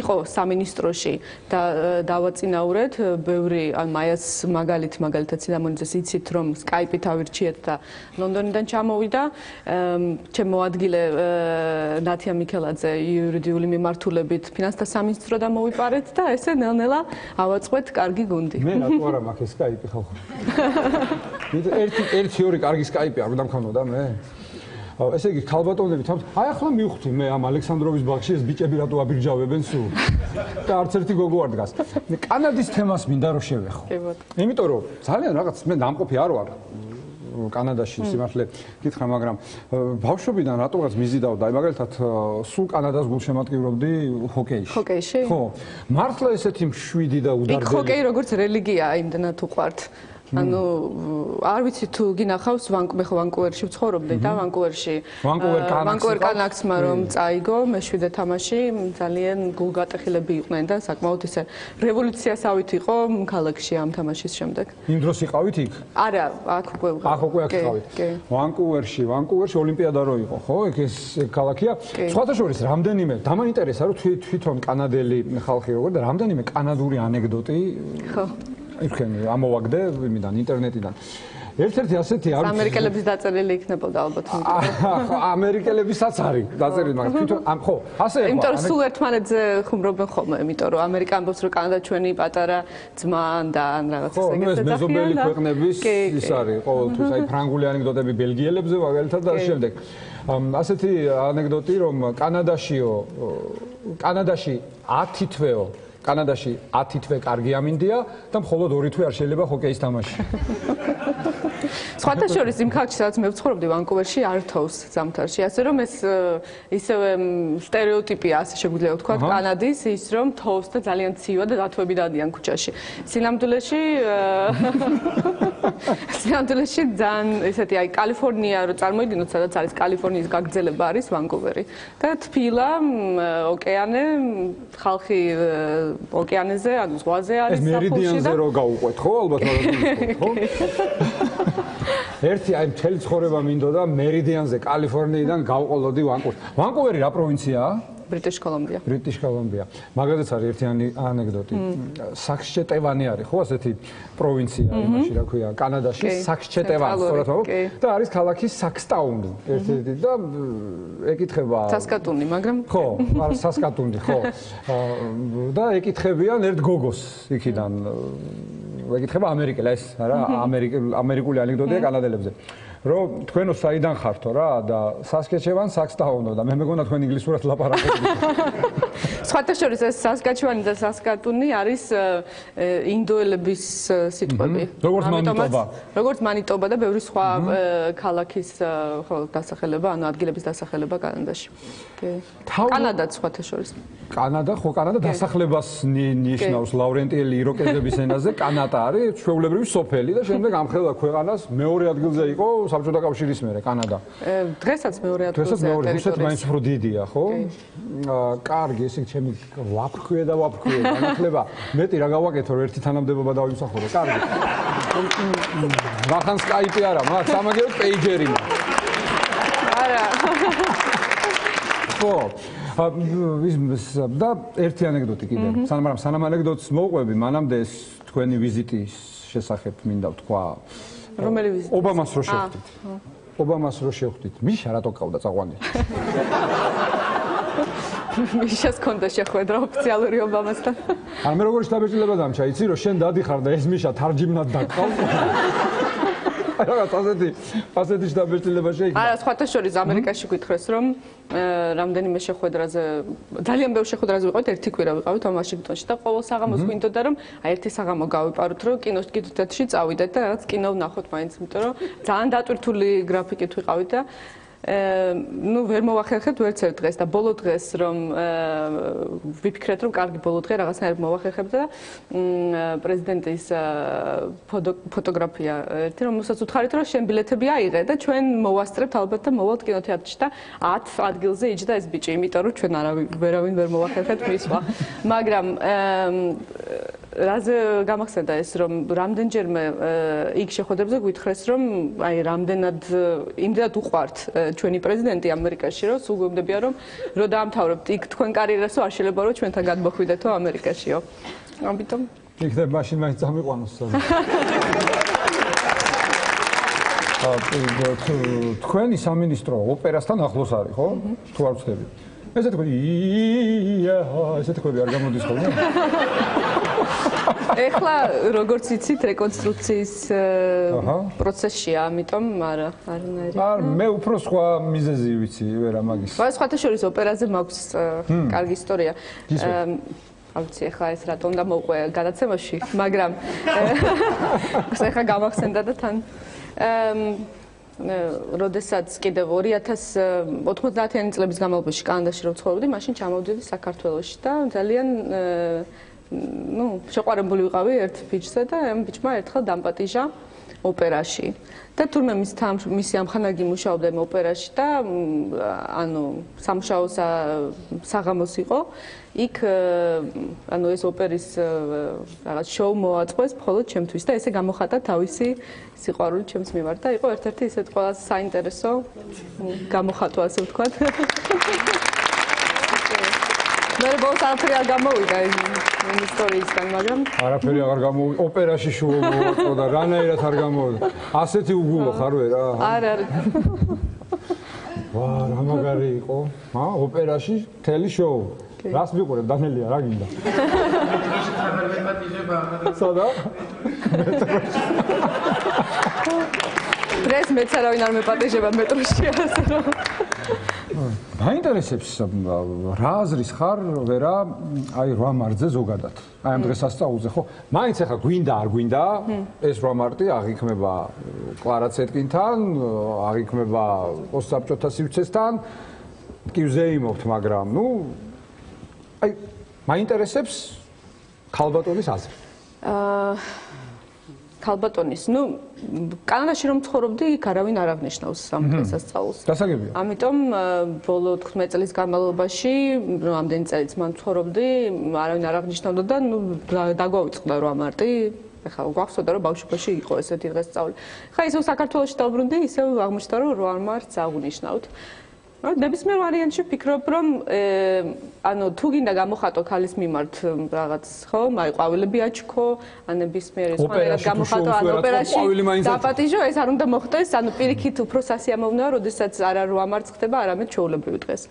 იყო სამინისტროში და დავაწინაურეთ, ბევრი, ან მაიას მაგალითად სინამონიძეს იცით, რომ Skype-ით ავირჩიეთ და ლონდონიდან ჩამოვიდა. ჩემო ადგილე ნათია მიქელაძე იურიდიული მიმართულებით ფინანსთა სამინისტროდან მოვიპარეთ და ესე ნელ-ნელა ავაწყეთ კარგი გუნდი. მე რატო არა მაქვს Skype ხალხო. ერთი ორი კარგი Skype არ დამქონოდა მე. ესე იგი ქალბატონები თავს აი ახლა მივხვდი მე ამ ალექსანდროვის ბაღში ეს ბიჭები რატო აბირჯავებენ სულ. და არც ერთი გოგო არ დგას. მე კანადის თემას მინდა რომ შევეხო. იმიტომ რომ ძალიან რაღაც მე დამყოფი არ ვარ. კანადაში სიმართლე გითხრა, მაგრამ ბავშვობიდან რატოღაც მიზიდავდა, აი მაგალითად სულ კანადას გულშემატკივრობდი ჰოკეიში. ჰოკეიში? ხო. მართლა ესეთი მშვიდი და udardeli. იქ ჰოკეი როგორც რელიგიაა, იმდანაც უყვართ. ანუ არ ვიცი თუ გინახავს მე ხო ვანკუვერში ვცხოვრობდი და ვანკუვერში ვანკუვერ კანაქსმა რომ წაიგო მე-7 თამაში ძალიან გულგატეხილები იყვნენ და საკმაოდ ისე რევოლუციასავით იყო ქალაქში ამ თამაშის შემდეგ. იმ დროს იყავით იქ? არა, აქ უკვე იყავით. ვანკუვერში ოლიმპიადა რო იყო, ხო? ეს ქალაქია. სხვათა შორის რამდენიმე დამაინტერესა რომ თვითონ კანადელი ხალხი როგორ და რამდენიმე კანადური ანეკდოტი ხო იქნები ამოვაგდე იმიდან ინტერნეტიდან. ერთ-ერთი ასეთი არის ამერიკელების დაწერილი იქნებოდა ალბათ. ამერიკელებისაც არის დაწერილი, მაგრამ თვითონ ხო, ასე იყო. იმიტომ რომ სულ ერთმანეთზე ხუმრობენ ხოლმე, იმიტომ რომ ამერიკა ამბობს რომ კანადა ჩვენი პატარა ძმა და ან რაღაც ესეთი. ხო, ეს მეზობელი ქვეყნების ის არის ყოველთვის, აი ფრანგული ანეკდოტები ბელგიელებზე მაგალითად და შემდეგ. ასეთი ანეკდოტი რომ კანადაში 10 თვე კარგი ამინდია და მხოლოდ 2 თვე არ შეიძლება ჰოკეის თამაში. სხვათა შორის იმ ქალაქში, სადაც მე ვცხოვრობდი ვანკუვერში, არ თოვს ზამთარში. ასე რომ ეს ისევე სტერეოტიპია, ასე შეგვიძლია ვთქვათ, კანადის ის რომ თოვს და ძალიან ცივა და დათვები დადიან ქუჩაში. სინამდვილეში ძალიან ესეთი აი კალიფორნია რო წარმოიდგინოთ, სადაც არის კალიფორნიის გაგრძელება არის ვანკუვერი და თბილა, ოკეანე, ხალხი ოკეანეზე, ანუ ზღვაზე არის საფუძველი. ეს მერიდიანზე რო გავუყვეთ, ხო, ალბათ ხო? ერთი აი მთელი ცხოვრება მინდოდა მერიდიანზე კალიფორნიიდან გავყოლოდი ვანკუვერში. ვანკუვერი რა პროვინციაა? ბრიტიშ კოლუმბია. ბრიტიშ კოლუმბია. მაგალითად არის ერთი ანეკდოტი. საქსჩეტევანი არის, ხო, ასეთი პროვინცია იმაში, რა ქვია, კანადაში, საქსჩეტევანი, სწორად ხო? და არის ქალაქი საქსტაუნი, ერთ-ერთი და ეკითხება სასკატუნი, მაგრამ ხო, არა სასკატუნი, ხო. და ეკითხებიან ერთ გოგოს იქიდან. ეკითხება ამერიკელი, ეს რა, ამერიკული ანეკდოტია კანადელებზე. რომ თქვენო საიდან ხართო რა და სასკეჩევან საქსტაუნო და მე მეგონა თქვენ ინგლისურად ლაპარაკობთ. სხვათა შორის ეს სასკაჩევანი და სასკატუნი არის ინდოელების სიტყვები. როგორც მანიტობა და ბევრი სხვა ქალაქის დასახელება, ანუ ადგილების დასახელება კანადაში. კანადაც სხვათა შორის. კანადა დასახლებას ნიშნავს ლავრენტიელი იროკეზების ენაზე. კანადა არის ჩვეულებრივი სოფელი და შემდეგ ამხელა ქვეყანას მეორე ადგილზე იყო საბჭოთა კავშირის მერე კანადა. დღესაც მეორე დღესაც ადგილზეა მეორე, რუსეთი მაინც უფრო დიდია, ხო? კი. კარგი, ესე ჩემი ვაფრქვია და ვაფრქვია. განახლება მეტი რა გავაკეთო, რომ ერთი თანამდებობა დავიმსახურო. კარგი. ვახან სკაიპი არა, მაგრამ სამაგერო პეიჯერი მაქვს. არა. ხო. და ერთი ანეკდოტი კიდე. სანამ ანეკდოტს მოვყვები, მანამდე თქვენი ვიზიტის შესახებ მინდა ვთქვა. რომელი ვიზიტი? ობამას რო შევხვდით. ობამას რო შევხვდით. მიშა რატო ყავდა წაყვანი? მიშას კონდა შეხვედრა ოფიციალური ობამასთან. არ მე როგორ შტაბეჭდილება დამჩა, იცი რომ შენ დადიხარ და ეს მიშა თარჯიმნად დაკავ. ასეთი შტაბეჭდილება შეიქმნა. არა, სხვათა შორის ამერიკაში გითხრეს რომ რამდენიმე შეხვედრაზე, ძალიან ბევრ შეხვედრაზე ვიყავით, ერთი კვირა ვიყავით ვაშინგტონში და ყოველ საღამოს გვინდოდა რომ აი ერთი საღამო გავიპაროთ, რომ კინოთეატრში წავიდეთ და რაღაც კინო ვნახოთ მაინც, იმიტომ რომ ძალიან დატვირთული გრაფიკით ვიყავით და ну ვერ მოვახერხეთ ვერც ერთ დღეს და ბოლო დღეს რომ ვიფიქრეთ რომ კარგი ბოლო დღე რაღაცნაირად მოვახერხებთ და პრეზიდენტის ფოტოგრაფია ერთი რომელსაც უთხარით რომ შენ ბილეთები აიღე და ჩვენ მოვასწრებთ ალბათ და მოვალთ კინოთეატრში და 10 ადგილზე იჯდა ეს ბიჭი იმიტომ რომ ჩვენ ვერავინ ვერ მოვახერხეთ მისვლა მაგრამ რაზე გამახსენდა ეს რომ რამდენჯერმე იქ შეხვედრებზე გვითხრეს რომ აი რამდენად იმდენად უყვართ ჩვენი პრეზიდენტი ამერიკაში რომ სულ გვემდებია რომ დაამთავრებთ იქ თქვენ კარიერასო არ შეიძლება რომ ჩვენთან გადმოხვიდეთო ამერიკაშიო ამიტომ იქნებ მაშინ მაინც წამიყვანოს თქვენი სამინისტრო ოპერასთან ახლოს არის ხო თუ არ ვცდები ესე თქვი ესე თქვი არ გამოდის ხოლმე ეხლა როგორც იცით რეკონსტრუქციის პროცესშია, ამიტომ არა, არანაირი. არ მე უფრო სხვა მიზეზი ვიცი, ვერა მაგის. სხვათა შორის ოპერაზე მაქვს კარგი ისტორია. ავიცი ეხლა ეს რატომ და მოყვე გადაცემაში, მაგრამ ეხლა გამახსენდა და თან როდესაც კიდევ 2090-იანი წლების განმავლობაში კანადაში რო ცხოვრობდი, მაშინ ჩამოვდიოდი საქართველოში და ძალიან შეყვარებული ვიყავი ერთ ბიჭზე და ამ ბიჭმა ერთხელ დამპატიჟა ოპერაში. და თურმე მისი ამხანაგი მუშაობდა იმ ოპერაში და ანუ სამუშაო საღამოს იყო. იქ ანუ ეს ოპერის რაღაც შოუ მოაწყვეს მხოლოდ ჩემთვის და ესე გამოხატა თავისი სიყვარული ჩემს მიმართ და იყო ერთ-ერთი ისეთ ყველაზე საინტერესო გამოხატვა ასე ვთქვათ. მე ბოლოს არაფერი არ გამოვიდა ის ისტორიისგან, მაგრამ არაფერი აღარ გამოვიდა. ოპერაში შოუ მოაწყვო და რანაირად არ გამოვიდა. ასეთი უგულო ხარ ვერა? არა. ვა, რა მაგარი იყო? ოპერაში მთელი შოუ. რას მიყურებ დანელია, რა გინდა? სადა? დღეს მეც არავინ არ მეპატიჟება მეტროში ასე რომ მაინტერესებს რა აზრის ხარ ვერა აი 8 მარტზე ზოგადად აი ამ დღესასწაულზე ხო მაინც ახლა გვინდა არ გვინდა ეს 8 მარტი აღიქმება კლარა ცეტკინთან აღიქმება პოსტსაბჭოთა სივრცესთან კი ვზეიმობთ მაგრამ ნუ აი მაინტერესებს ქალბატონის აზრი ქალბატონის, ну, კანადაში რომ ცხოვრობდი, იქ არავინ არ აღნიშნავს ამ დღესასწაულს. დასაგებია. ამიტომ ბოლო 15 წლის განმავლობაში, რამდენი წელიც მან ცხოვრობდი, არავინ არ აღნიშნავდა და ну, დაგვაუწყდა 8 მარტი. ეხლა გვახსოვდა რომ ბავშვობაში იყო ესეთი დღესწაული. ხა ისევ საქართველოში დავბრუნდი, ისევ აღმოჩნდა რომ 8 მარტს აღნიშნავთ. ნებისმიერ ვარიანტში ვფიქრობ რომ ანუ თუ გინდა გამოხატო ქალის მიმართ რაღაც ხო, აი ყვავილები აჩქო, ან ნებისმიერ სხვანაირად გამოხატო ან ოპერაში დაპატიჟო, ეს არ უნდა მოხდეს, ანუ პირიქით უფრო სასიამოვნოა, როდესაც არა 8 მარტს ხდება, არამედ ჩვეულებრივი დღეს.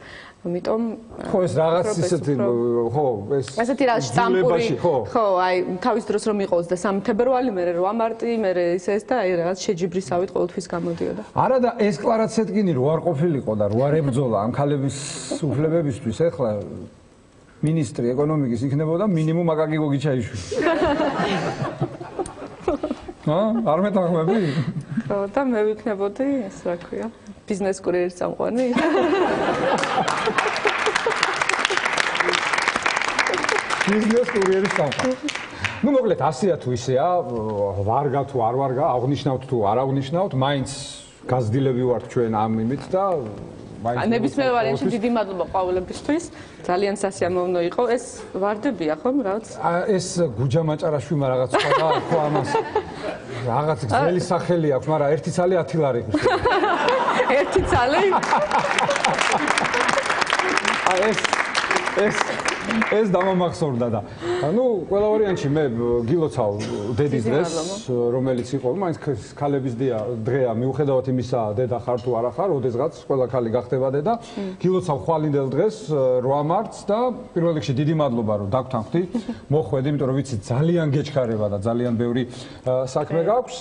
ამიტომ ხო ეს რაღაც ისეთი ხო ეს ესეთი რა შტამპური ხო აი თავის დროს რომ იყოს და 3 თებერვალი მე 8 მარტი მე ეს და აი რაღაც შეჯიბრისავით ყოველთვის გამოდიოდა არა და ეს კლარა ცეტკინი რო არ ყოფილიყო და რო არ ებრძოლა ამ ქალების უფლებებისთვის ეხლა მინისტრი ეკონომიკის იქნებოდა მინიმუმ აკაკი გოგიჩაიშვილი არ მეტახმები ხო და მე ვიქნებოდი ეს რა ქვია ბიზნეს კურიერის წამყვანი ბიზნეს კურიერის წამყვანი ну მოკლედ 100-ია თუ ისეა ვარგა თუ არ ვარგა აღნიშნავთ თუ არ აღნიშნავთ მაინც გაზრდილები ვართ ჩვენ ამ იმით და ნებისმიერ ვარიანტში დიდი მადლობა ყვავილებისთვის. ძალიან სასიამოვნო იყო. ეს ვარდებია ხომ რაღაც? ეს გუჯამაჭარაშვილმა რაღაც სხვა ხო ამას რაღაც გზელი სახელი აქვს, მაგრამ ერთი ცალი 10 ლარი ხდება. ერთი ცალი? ეს დამამახსოვრდა და ანუ ყველა ვარიანტში მე გილოცავ დედის დღეს, რომელიც იყო, მაინც ქალების დღეა, მიუხედავად იმისა, დედა ხარ თუ არა ხარ, ოდესღაც ყველა ქალი გახდება დედა. გილოცავ ხვალინდელ დღეს 8 მარტს და პირველ რიგში დიდი მადლობა რომ დაგთანხმდი. მოხვედი, იმიტომ რომ ვიცი ძალიან გეჩქარება და ძალიან ბევრი საქმე გაქვს.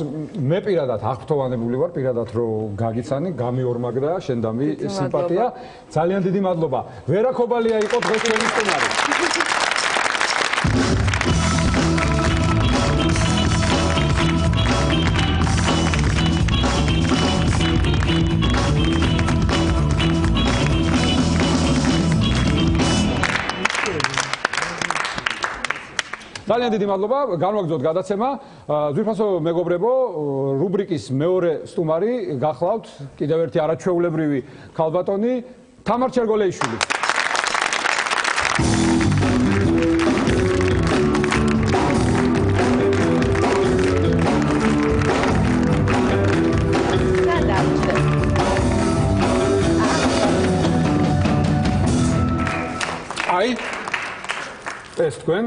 მე პირადად აღფრთოვანებული ვარ, პირადად რომ გაგიცანი, გამიორმაგდა შენ და მე სიმპათია. ძალიან დიდი მადლობა. ვერა ქობალია იყო დღეს ჩვენი სტუმარი. ძალიან დიდი მადლობა, განვაგრძოთ გადაცემა. ძვირფასო მეგობრებო, რუბრიკის მეორე სტუმარი გახლავთ კიდევ ერთი არაჩვეულებრივი ქალბატონი თამარ ჩერგოლეიშვილი. აი ეს თქვენ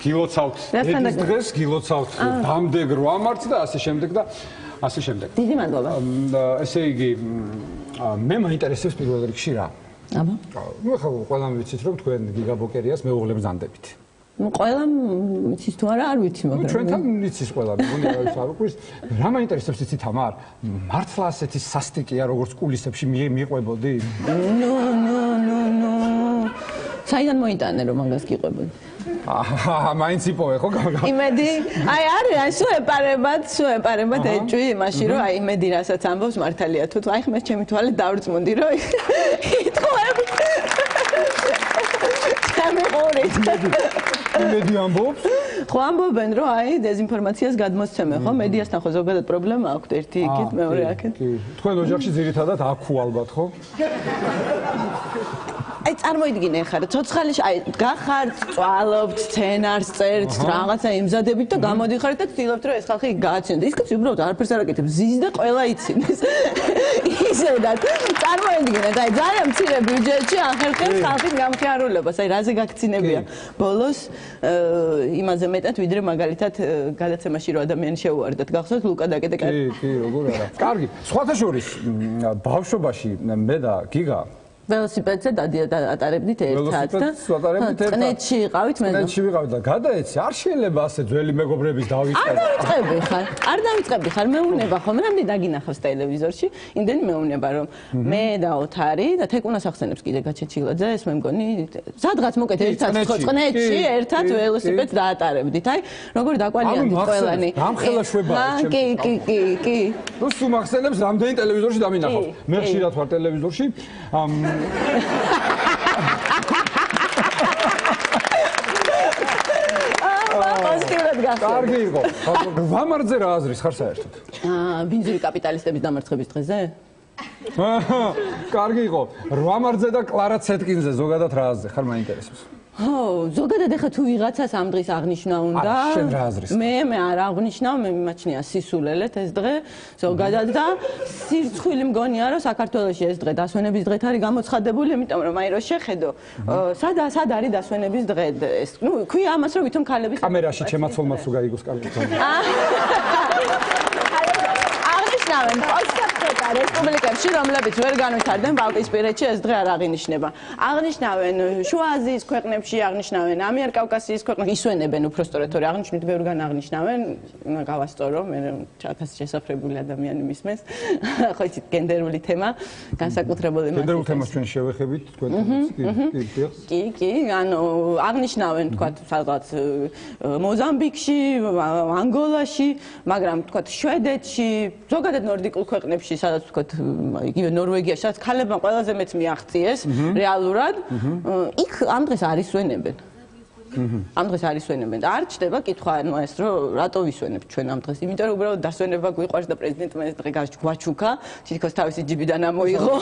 გილოცავთ ედის დღეს გილოცავთ დამდეგ 8 მარტს და ასე შემდეგ და ასე შემდეგ. დიდი მადლობა. ესე იგი მე მაინტერესებს პირველ რიგში რა. აბა. ნუ ახლა ყველამ ვიცით რომ თქვენ გიგაბოკერიას მეუღლებს ზანდებით. ნუ ყველამ ვიცით თუ არა არ ვიცი მაგრამ. ჩვენთან ვიცის ყველა, მეგონი რა ის არ უყვის. რა მაინტერესებს იცი თამარ? მართლა ასეთი სასტიკია როგორც კულისებში მიყვებოდი? ნუ. საიდან მოიტანე რომ მაგას გიყვებოდი? მაინც იპოვე ხო? იმედი, აი არის სულ ეპარებად ეჭვი იმაში რომ აი იმედი რასაც ამბობს მართალია თუ აი ხმეს ჩემი თვალე დავრწმუნდი რომ იტყვები. ჩემი ყურით. იმედი ამბობს? ხო ამბობენ რომ აი დეზინფორმაციას გადმოსცემენ ხო? მედიასთან ხო ზოგადად პრობლემა აქვს ერთი იქით, მეორე აქეთ. თქვენ ოჯახში ძირითადად აქუ ალბათ ხო? აი წარმოიდგინე ხარ ცოცხალში აი გახართ წვალობთ სცენარს წერთ რაღაცა იმზადებით და გამოდიხართ და ცდილობთ რომ ეს ხალხი გააცნიოთ ის კაცი უბრალოდ არაფერს არ აკეთებს ზის და ყველა იცინეს ისედაც წარმოიდგინე და აი ძალიან მცირე ბიუჯეტში ახერხებს ხალხის გამხიარულებას აი რაზე გაქცინებია ბოლოს იმაზე მეტად ვიდრე მაგალითად გადაცემაში რო ადამიანი შეუვარდათ გახსოვთ ლუკა დაკეტეკა კი როგორ არა კარგი სხვათა შორის ბავშვობაში მე და გიგა ველოსიპედზე ატარებდით ერთად და ყნეთში იყავით მე ყნეთში ვიყავით და გადაეცი არ შეიძლება ასე ძველი მეგობრების დავიწყებ არ დავიწყებდი ხარ მეუნება ხომ რამდენი დაგინახავს ტელევიზორში იმდენი მეუნება რომ მე და ოთარი და თეკუნას ახსენებს კიდე გაჩეჩილაძე ეს მე მგონი სადღაც მოკეთ ერთად ყნეთში ერთად ველოსიპედს დაატარებდით აი როგორ დაკვალიანდით ყველანი გამხელა შვებაა კი ნუ სულ მახსენებს რამდენი ტელევიზორში დამინახავს მე ხშირად ვარ ტელევიზორში კარგი იყო. ვამარძე რა აზრის ხარ საერთოდ? ბინძური კაპიტალისტების დამარცხების დღეზე? კარგი იყო. ვამარძე და კლარა ცეტკინზე ზოგადად რა აზრი ხარ მაინტერესებს? ხო, ზოგადად ახლა თუ ვიღაცას ამ დღეს აღნიშნა უნდა. შენ რა აზრის? მე არ აღნიშნავ, მე მიმაჩნია სისულელეთ ეს დღე ზოგადად და სირცხვილი მგონია რომ საქართველოში ეს დღე დასვენების დღეთ არის გამოცხადებული, იმიტომ რომ აი რო შეხედო, სად არის დასვენების დღე ეს. ნუ ქვია ამას რომ ვითომ ქალების კამერაში ჩემაცოლმაც თუ გაიგოს კარგი. აღნიშნავენ პოსტკარტა რესპუბლიკებში, რომლებიც ვერ განვითარდნენ ბალტიისპირეთში ეს დღე არ აღინიშნება. აღნიშნავენ შუა აზიის ქვეყნებში, აღნიშნავენ ამიერკავკასიის ქვეყნებში, ისვენებენ უბრალოდ თორე აღნიშნით ბევრგან აღნიშნავენ, გავასწორო, მე ჩათას შესაძლებელი ადამიანი მისმენს. ხო იცით, გენდერული თემა, განსაკუთრებული მასალა. გენდერულ თემას ჩვენ შევეხებით თქვენ კი, ანუ აღნიშნავენ თქვა სადღაც მოზამბიკში, ანგოლაში, მაგრამ თქვა შვედეთში, ზოგადად ნორდიკულ ქვეყნებში, სადაც თქვა იგივე ნორვეგიაში, სადაც ქალებმა ყველაზე მეც მიაღწიეს რეალურად, იქ ამ დღეს არ ისვენებენ. ამ დღეს არ ისვენებენ და არ ჩდება კითხვა ანუ ეს რომ რატო ვისვენებთ ჩვენ ამ დღეს იმიტომ რომ უბრალოდ დასვენება გვიყვარს და პრეზიდენტმა ეს დღე გაჩუქა თითქოს თავისი ჯიბიდან ამოიღო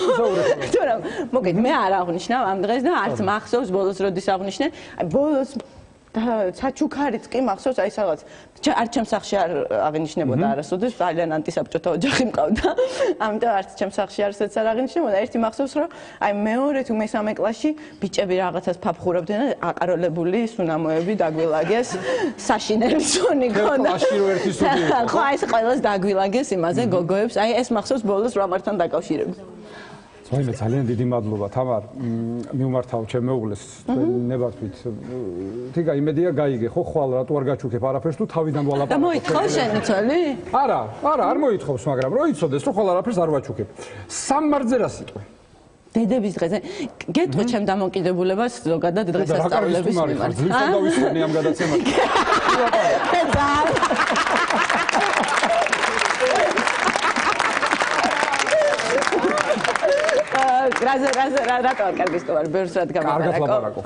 თორემ მოგეთ მე არ აღნიშნავ ამ დღეს და არც მახსოვს ბოლოს როდის აღნიშნე ბოლოს და საჩუქარიც კი მახსოვს აი რაღაც არ ჩემს სახში არ აღნიშნებოდა არასოდეს ძალიან ანტისაბჭოთა ოჯახი მყავდა ამიტომ არც ჩემს სახში არცაც არ აღნიშნებოდა ერთი მახსოვს რომ აი მეორე თუ მესამე კლასში ბიჭები რაღაცას ფაფხურობდნენ და აყაროლებული სუნამოები დაგვილაგეს საშინელი სუნი ქონდა კლასში რო ერთი სუნი იყო ხო აი ეს ყველას დაგვილაგეს იმაზე გოგოებს აი ეს მახსოვს ბოლოს რამართან დაკავშირებით მოიმე ძალიან დიდი მადლობა თამარ მიუმართავ ჩემ მეუღლეს ნებართვით თიკა იმედია გაიგე ხო ხვალ რატო არ გაჩუქებ არაფერს თუ თავიდან ვალაპარაკობ და მოითხოვ შენი ცოლი არა არ მოითხოვს მაგრამ რო იცოდეს რომ ხვალ არაფერს არ ვაჩუქებ სამმარძე რა სიტყვა დედების დღეზე გეტყვი ჩემ დამოკიდებულებას ზოგადად დღესასწაულების მიმართ ძლივს დავისვენი ამ გადაცემას რატო არ კარგი სტუმარი ბევრს რად გამარაკო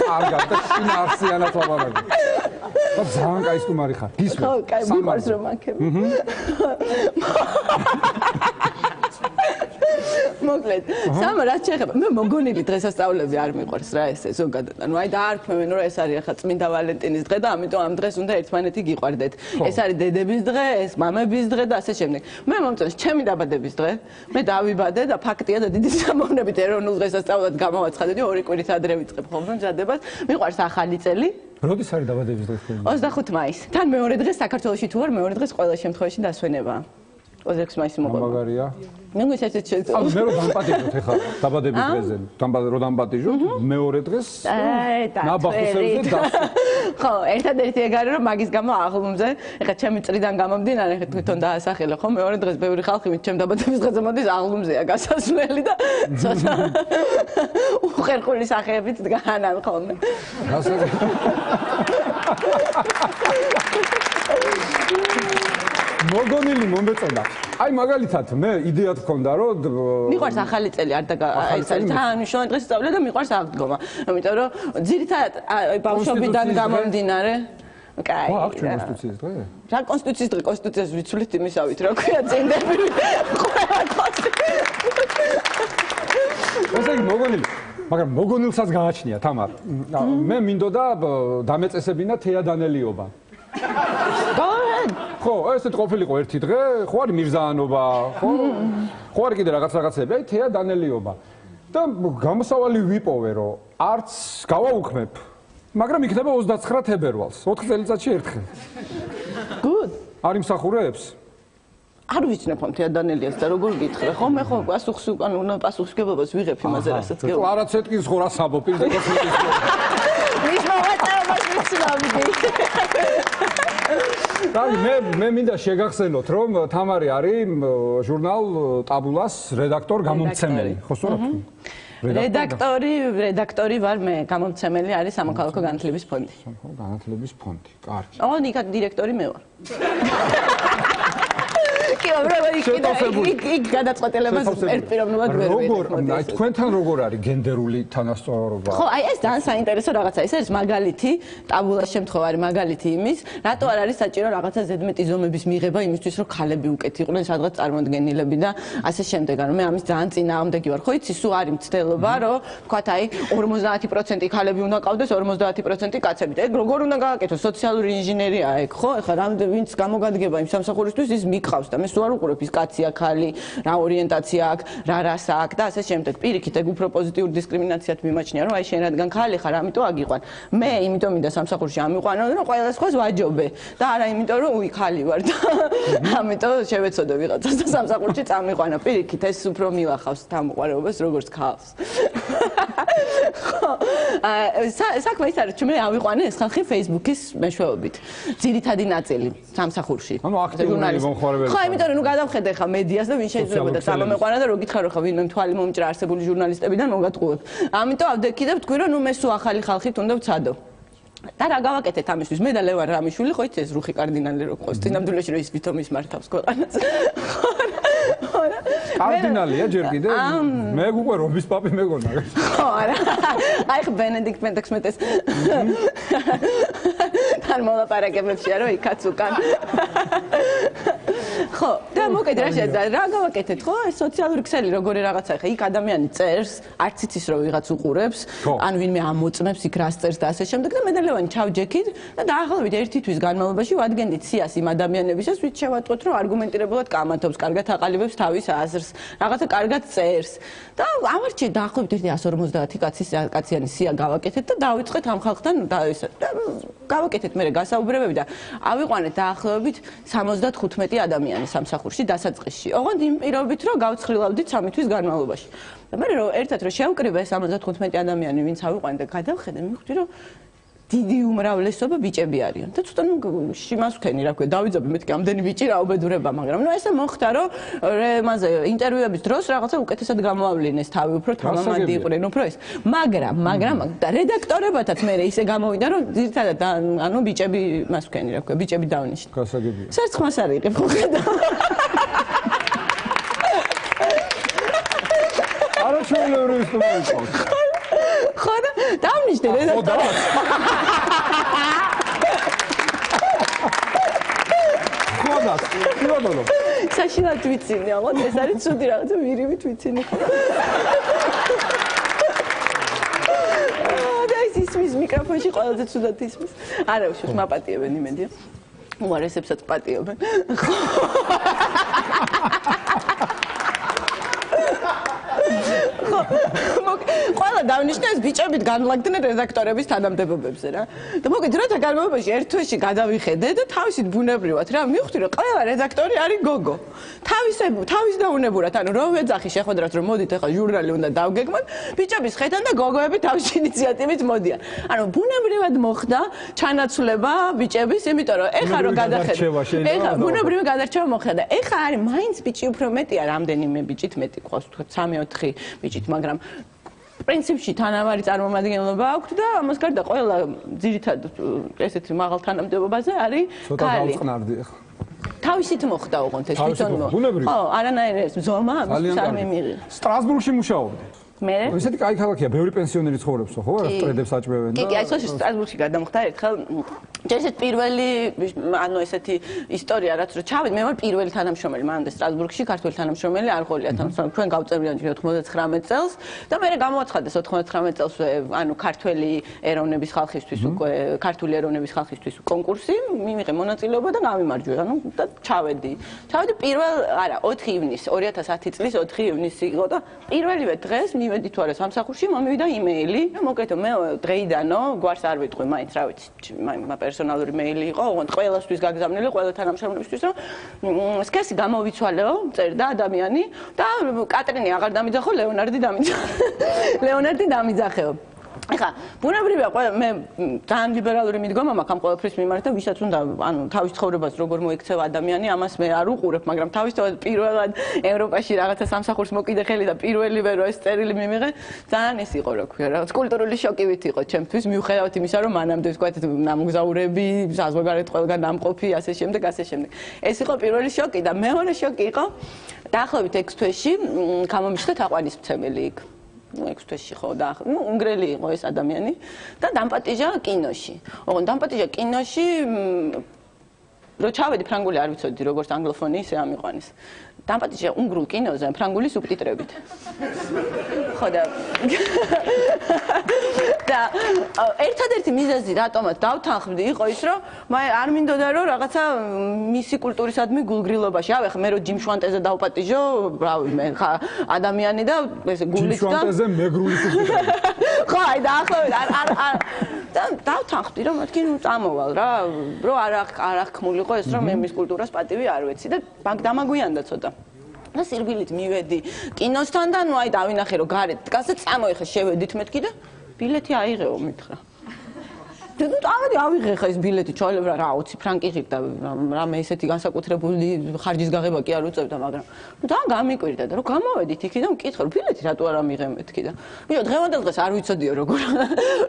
კარგად და შინაარსიანად ლაპარაკო და ძალიან კაი სტუმარი ხარ გისმენთ ხო კაი მიყვარს რომ აქები მოკლედ სამა რაც შეეხება მე მოგონილი დღესასწაულები არ მიყვარს რა ესე ზოგადად ანუ აი დაარქმევენ რომ ეს არის ახლა წმინდა ვალენტინის დღე და ამიტომ ამ დღეს უნდა ერთმანეთი გიყვარდეთ ეს არის დედების დღე ეს მამების დღე და ასე შემდეგ მე მომწონს ჩემი დაბადების დღე მე დავიბადე და ფაქტია და დიდი სამოვნებით ეროვნულ დღესასწაულად გამოვაცხადე 2 კვირით ადრე ვიწყებ ხოლმე მზადებას მიყვარს ახალი წელი როდის არის დაბადების დღე თქვენი 25 მაისი თან მეორე დღე საქართველოში თუ არ მეორე დღეს ყველა შემთხვევაში დასვენებაა 26 მაისი მოყვება მაგარია მე მისცეთ შეძლო ანუ მე რო დამპატიჟოთ ეხლა დაბადების დღეზე რო დამპატიჟოთ მეორე დღეს ნაბახუსებზე და ხო ერთადერთი ეგ არის რომ მაგის გამო აღლუმზე ეხლა ჩემი წრიდან გამომდინარე ეხლა თვითონ დაასახელე ხო მეორე დღეს ბევრი ხალხი მით ჩემ დაბადების დღეზე მოდის აღლუმზეა გასასვლელი და ცოტა უხერხული სახეებით დგანან ხოლმე მოგონილი მომეწონა. აი მაგალითად მე იდეა თქონდა რომ მიყვარს ახალი წელი არ და აი ეს არის თან მნიშვნელოვანი დღესასწაული და მიყვარს აღდგომა. იმიტომ რომ ძირითადად აი ბავშვობიდან გამომდინარე კაი. ხო, აქ ჩვენ კონსტიტუციის დღე? რა კონსტიტუციის დღე? კონსტიტუციას ვიცვლით იმისავით, რა ქვია, წინდები. ესე იგი მოგონილი მაგრამ მოგონილსაც გააჩნია თამარ. მე მინდოდა დამეწესებინა თეადანელიობა. ხო, ესეთ ყოფილიყო ერთი დღე, ხო არის მირზაანობა, ხო? ხო არის კიდე რაღაცები, აი თეადანელიობა. და გამოსავალი ვიპოვე, რომ არც გავაუქმებ, მაგრამ იქნება 29 თებერვალს, 4 წელიწადში ერთხელ. Good. არ იმსახურებს? არ ვიცნობ ამ თეადანელიას და როგორ გითხრა, ხო მე ხო პასუხს უკან უნდა პასუხისგებლობას ვიღებ იმაზე, რასაც გეუბნები. არაც ეთქის ხო რა საბო პირდაპირ. მის მოვაწევას ვიცნობდი. მე მინდა შეგახსენოთ, რომ თამარი არის ჟურნალ ტაბულას რედაქტორ გამომცემელი, ხო სწორად? რედაქტორი ვარ მე, გამომცემელი არის სამოქალაქო განათლების ფონდი. სამოქალაქო განათლების ფონდი, კარგი. ნიკა დირექტორი მე ვარ. კი, იქ გადაწყვეტილებას ერთპიროვნულად ვერ ვიღებ. აი თქვენთან როგორ არის გენდერული თანასწორობა? ხო, აი ეს ძალიან საინტერესო რაღაცა. ეს არის მაგალითი, ტაბულას შემთხვევარი მაგალითი იმის, რატო არ არის საჭირო რაღაცა ზედმეტი ზომების მიღება იმისთვის, რომ ქალები უკეთ იყვნენ სადღაც წარმოდგენილები და ასე შემდეგ. ანუ მე ამის ძალიან წინააღმდეგი ვარ. ხო იცი, სულ არის მცდელობა, რომ თქვათ აი 50% ქალები უნდა ყავდეს, 50% კაცები. ეგ როგორ უნდა გააკეთოს? სოციალური ინჟინერია ეგ, ხო? ეხლა რამდენი ვინც გამოგადგება იმ სამსახურისთვის, ის მიყავს და მე სულ არ უყურებ ის კაცია, ხალი, რა ორიენტაცია აქვს, რა რასა აქვს და ასე შემდეგ. პირიქით ეგ უფრო პოზიტიურ დისკრიმინაციად მიმაჩნია, რომ აი შენ რადგან ხალი ხარ, ამიტომ აგიყვან. მე იმიტომ მინდა სამსახურში ამიყვანო, რომ ყველა სხვას ვაჯობე და არა იმიტომ რომ უი ხალი ვარ და ამიტომ შევეცოდე ვიღაცას და სამსახურში წამიყვანა. პირიქით ეს უფრო მილახავს თამოყარეობას როგორც ხალხს. ხო. საქმე ის არის, რომ მე ავიყვანე ეს ხალხი Facebook-ის მეშვეობით. ძირითადი ნაწილი სამსახურში. ანუ აქტიური მომხმარებელი. ხო, იმიტომ რომ გადავხედე ხა მედიას და ვინ შეიძლება და წამომეყვანა და რო გითხარო ხა ვინმე მთვალი მომჭრა არსებული ჟურნალისტებიდან მოგატყუებ. ამიტომ ავდექიდებ თქვი რომ ნუ მე სულ ახალი ხალხით უნდა ვცადო. და რა გავაკეთეთ ამისთვის? მე და ლევან რამიშვილი ხო იცი ეს რუხი კარდინალი რო ყავს. წინამდვილეში რომ ის ვითომ ის მართავს ქვეყანას. კარდინალია ჯერ კიდე? მე უკვე რომის პაპი მეგონა. ხო, არა. აი ხ ბენედიქტ მე-16-ს. თან მოლაპარაკებებშია რომ იქაც უკან. ხო, და მოკეთ რა შეძა, რა გავაკეთეთ, ხო? ეს სოციალური ქსელი როგორი რაღაცა ხა, იქ ადამიანი წერს, არც იცის რომ ვიღაც უყურებს, ან ვინმე ამოწმებს იქ რას წერს და ასე შემდეგ და მე და ლევანი ჩავჯექით და დაახლოებით ერთი თვის განმავლობაში ვადგენდით სიას იმ ადამიანებისას, ვით შევატყოთ რომ არგუმენტირებულად კამათობს, კარგად აყალიბებს თავის აზრს, რაღაცა კარგად წერს. და ავარჩიეთ დაახლოებით 150 კაციანი სია გავაკეთეთ და დავიწყეთ ამ ხალხთან და ესე და გავაკეთეთ მე გასაუბრებები და ავიყვანეთ დაახლოებით 75 ადამიანი სამსახურში დასაწყისში. ოღონდ იმ პირობით რომ გავცხრილავდით 3 თვის განმავლობაში. და მე რომ ერთად რომ შევკრიბე 75 ადამიანი ვინც ავიყვანე და გადავხედე მივხვდი რომ დიდი უმრავლესობა ბიჭები არიან და ცოტა ნუ შიმასვქენი რა ქვია დავიძაბე მეთქი ამდენი ბიჭი რა უბედურება მაგრამ ნუ ესე მოხდა რომ მაზე ინტერვიუების დროს რაღაცა უკეთესად გამოავლინეს თავი უფრო თამამადი იყვნენ უფრო ეს მაგრამ და რედაქტორებათაც მე ისე გამოვიდა რომ ძირითადად ანუ ბიჭები მასვქენი რა ქვია ბიჭები დავნიშნე გასაგებია სერცხმას არ იყებ ხო ხედა არაჩვეულებრივი სტუმარი ხო და დავნიშნე რედაქტორებს ხოდას კი ბატონო საშინლად ვიცინე ალბათ ეს არის ცუდი რაღაცა ვირივით ვიცინე და ისმის მიკროფონში ყველაზე ცუდად ისმის არა უშუალოდ მაპატიებენ იმედია უარესებსაც პატიობენ ყველა დავნიშნე ეს ბიჭებით განლაგდნენ რედაქტორების თანამდებობებზე რა. და მოგეთ რათა განმავლობაში ერთ თვეში გადავიხედე და თავისით ბუნებრივად რა მივხვდი რომ ყველა რედაქტორი არის გოგო. თავის დაუნებურად ანუ რომ ვეძახი შეხვედრას რომ მოდით ახლა ჟურნალი უნდა დავგეგმოთ ბიჭების ხედან და გოგოები თავის ინიციატივით მოდიან. ანუ ბუნებრივად მოხდა ჩანაცვლება ბიჭების იმიტომ რომ ეხა რომ გადახედე. ეხა ბუნებრივი გადარჩევა მოხდა და ეხა არის მაინც ბიჭი უფრო მეტია რამდენიმე ბიჭით მეტი ყავს თქვა 3-4 ბიჭით მაგრამ პრინციპში თანავარი წარმომადგენლობა აქვს და ამას გარდა ყველა ძირითადად ესეთი მაღალ თანამდებობაზე არის ქალი. ცოტა დავწყნარდი ახლა. თავისით მოხდა ოღონდ ეს თვითონ ხო, არანაირი ეს ზომა ამის არ მიმიღე. სტრასბურგში მუშაობდი. მე ესეთი კაი ქალაქია, ბევრი პენსიონერი ცხოვრობს ხო, რა სტრედებს აჭმევენ და კი, აი ეს სტრასბურგში გადამხდა ერთხელ ჯერ პირველი ანუ ესეთი ისტორია რაც რო ჩავედი, მე ვარ პირველი თანამშრომელი მანამდე სტრასბურგში, ქართველი თანამშრომელი არ ყოლია თანამშრომელი, ჩვენ გავწერდით 99 წელს და მე გამოვაცხადეს 99 წელს ანუ ქართველი ეროვნების ხალხისთვის უკვე ქართული ეროვნების ხალხისთვის კონკურსი, მივიღე მონაწილეობა და გამიმარჯვე, ანუ და ჩავედი პირველ არა 4 ივნისს 2010 წლის 4 ივნისი იყო და პირველივე დღეს მივედი თუ არა სამსახურში, მომივიდა იმეილი, მოკეთო მე დღეიდანო გვარს არ ვიტყვი მაინც რა ვიცი, პერსონალური მეილი იყო, ოღონდ ყველასთვის გაგზავნილი, ყველა თანამშრომლებისთვის, რომ სქესი გამოვიცვალეო, წერდა ადამიანი და კატრინი აღარ დამიძახო, ლეონარდი დამიძახეო. ეხა, ბუნებრივია, მე ძალიან ლიბერალური მიდგომა მაქვს ამ ყველაფრის მიმართ და ვისაც უნდა, ანუ თავის ცხოვრებას როგორ მოიქცევა ადამიანი, ამას მე არ უყურებ, მაგრამ თავისთავად პირველად ევროპაში რაღაცა სამსახურს მოკიდე ხელი და პირველივე რო ეს წერილი მიმიღე, ძალიან ის იყო, რა ქვია, რაღაც კულტურული შოკივით იყო ჩემთვის, მიუხედავად იმისა, რომ მანამდე ვთქვათ, ნამგზავრები, საზღვარგარეთ ყველგან დამყოფი, ასე შემდეგ. ეს იყო პირველი შოკი და მეორე შოკი იყო დაახლოებით 6 თვეში გამომიშთა თაყვანისმცემელი იქ. 6 თვეში ხო და უნგრელი იყო ეს ადამიანი და დამპატიჟა კინოში. ოღონდ დამპატიჟა კინოში რო ჩავედი ფრანგული არ ვიცოდი როგორც ანგლოფონი ისე ამიყვანეს. დამპატიჟა უნგრულ კინოზე ფრანგული სუბტიტრებით. ხო და ერთადერთი მიზეზი რატომაც დავთანხმდი იყო ის რომ მე არ მინდოდა რომ რაღაცა მისი კულტურისადმი გულგრილობაში ავეხ მე რომ ჯიმ შვანტეზე დავპატიჟო რავი მე ხა ადამიანი და ესე გულით და ჯიმ შვანტეზე მეგრული სუბტიტრები ხო აი დაახლოებით არ დავთანხმდი რომ მეთქი ნუ წამოვალ რა რომ არ აღქმულიყო ეს რომ მე მის კულტურას პატივი არ ვეცი და დამაგვიანდა ცოტა და სირბილით მივედი კინოსთან და ნუ აი დავინახე რომ გარეთ დგას და წამოიხე შევედით მეთქი და ბილეთი აიღეო მითხრა ავიღე ხა ეს ბილეთი ჩავალებ რა 20 ფრანკი ღირდა რამე ესეთი განსაკუთრებული ხარჯის გაღება კი არ უწევდა მაგრამ და გამიკვირდა და რომ გამოვედით იქიდან მკითხე რომ ბილეთი რატო არ ამიღე მეთქი და ბიჭო დღევანდელ დღეს არ ვიცოდიო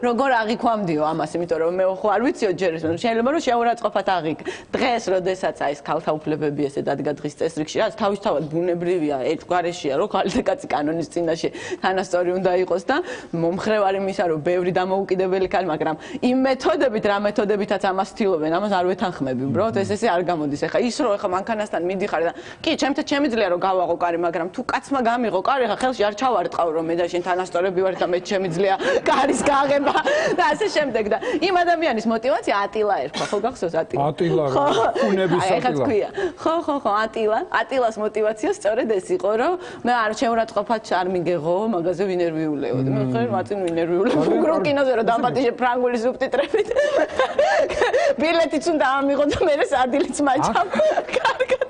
როგორ აღიქვამდიო ამას იმიტომ რომ მე ხო არ ვიციო ჯერ შეიძლება რომ შეურაცხყოფათ აღიქ დღეს როდესაც აი ეს ქალთა უფლებები ესე დადგა დღის წესრიგში რაც თავისთავად ბუნებრივია ერთგვარეშია რომ ხალი და კაცი კანონის წინაშე თანასწორი უნდა იყოს და მომხრევარი მისა რომ ბევრი დამოუკიდებელი ქალი მაგრამ იმ მეთოდებით რა მეთოდებითაც ამას ცდილობენ ამას არ ვეთანხმები უბრალოდ ეს არ გამოდის ეხა ის რომ ეხა მანქანასთან მიდიხარ და კი შემიძლია რომ გავაღო კარი მაგრამ თუ კაცმა გამიღო კარი ეხა ხელში არ ჩავარტყავ რომ მე და შენ თანასწორები ვარ და მე შემიძლია კარის გაღება და ასე შემდეგ და იმ ადამიანის мотиваცია ატილა ერქვა ხო გახსოვს ატილა უნების ატილა ხო ატილას мотиваცია სწორედ ეს იყო რომ მე არ შეურაცხყოფად არ მიგეღო მაგაზე ვინერვიულეო და მე ხარ მაწინ ვინერვიულე უგრო კინოზე რომ დამპატიჟე ფრანგული სუბტიტრებით ბილეთიც უნდა ამიღო და მე სადილიც მაჭამ კარგად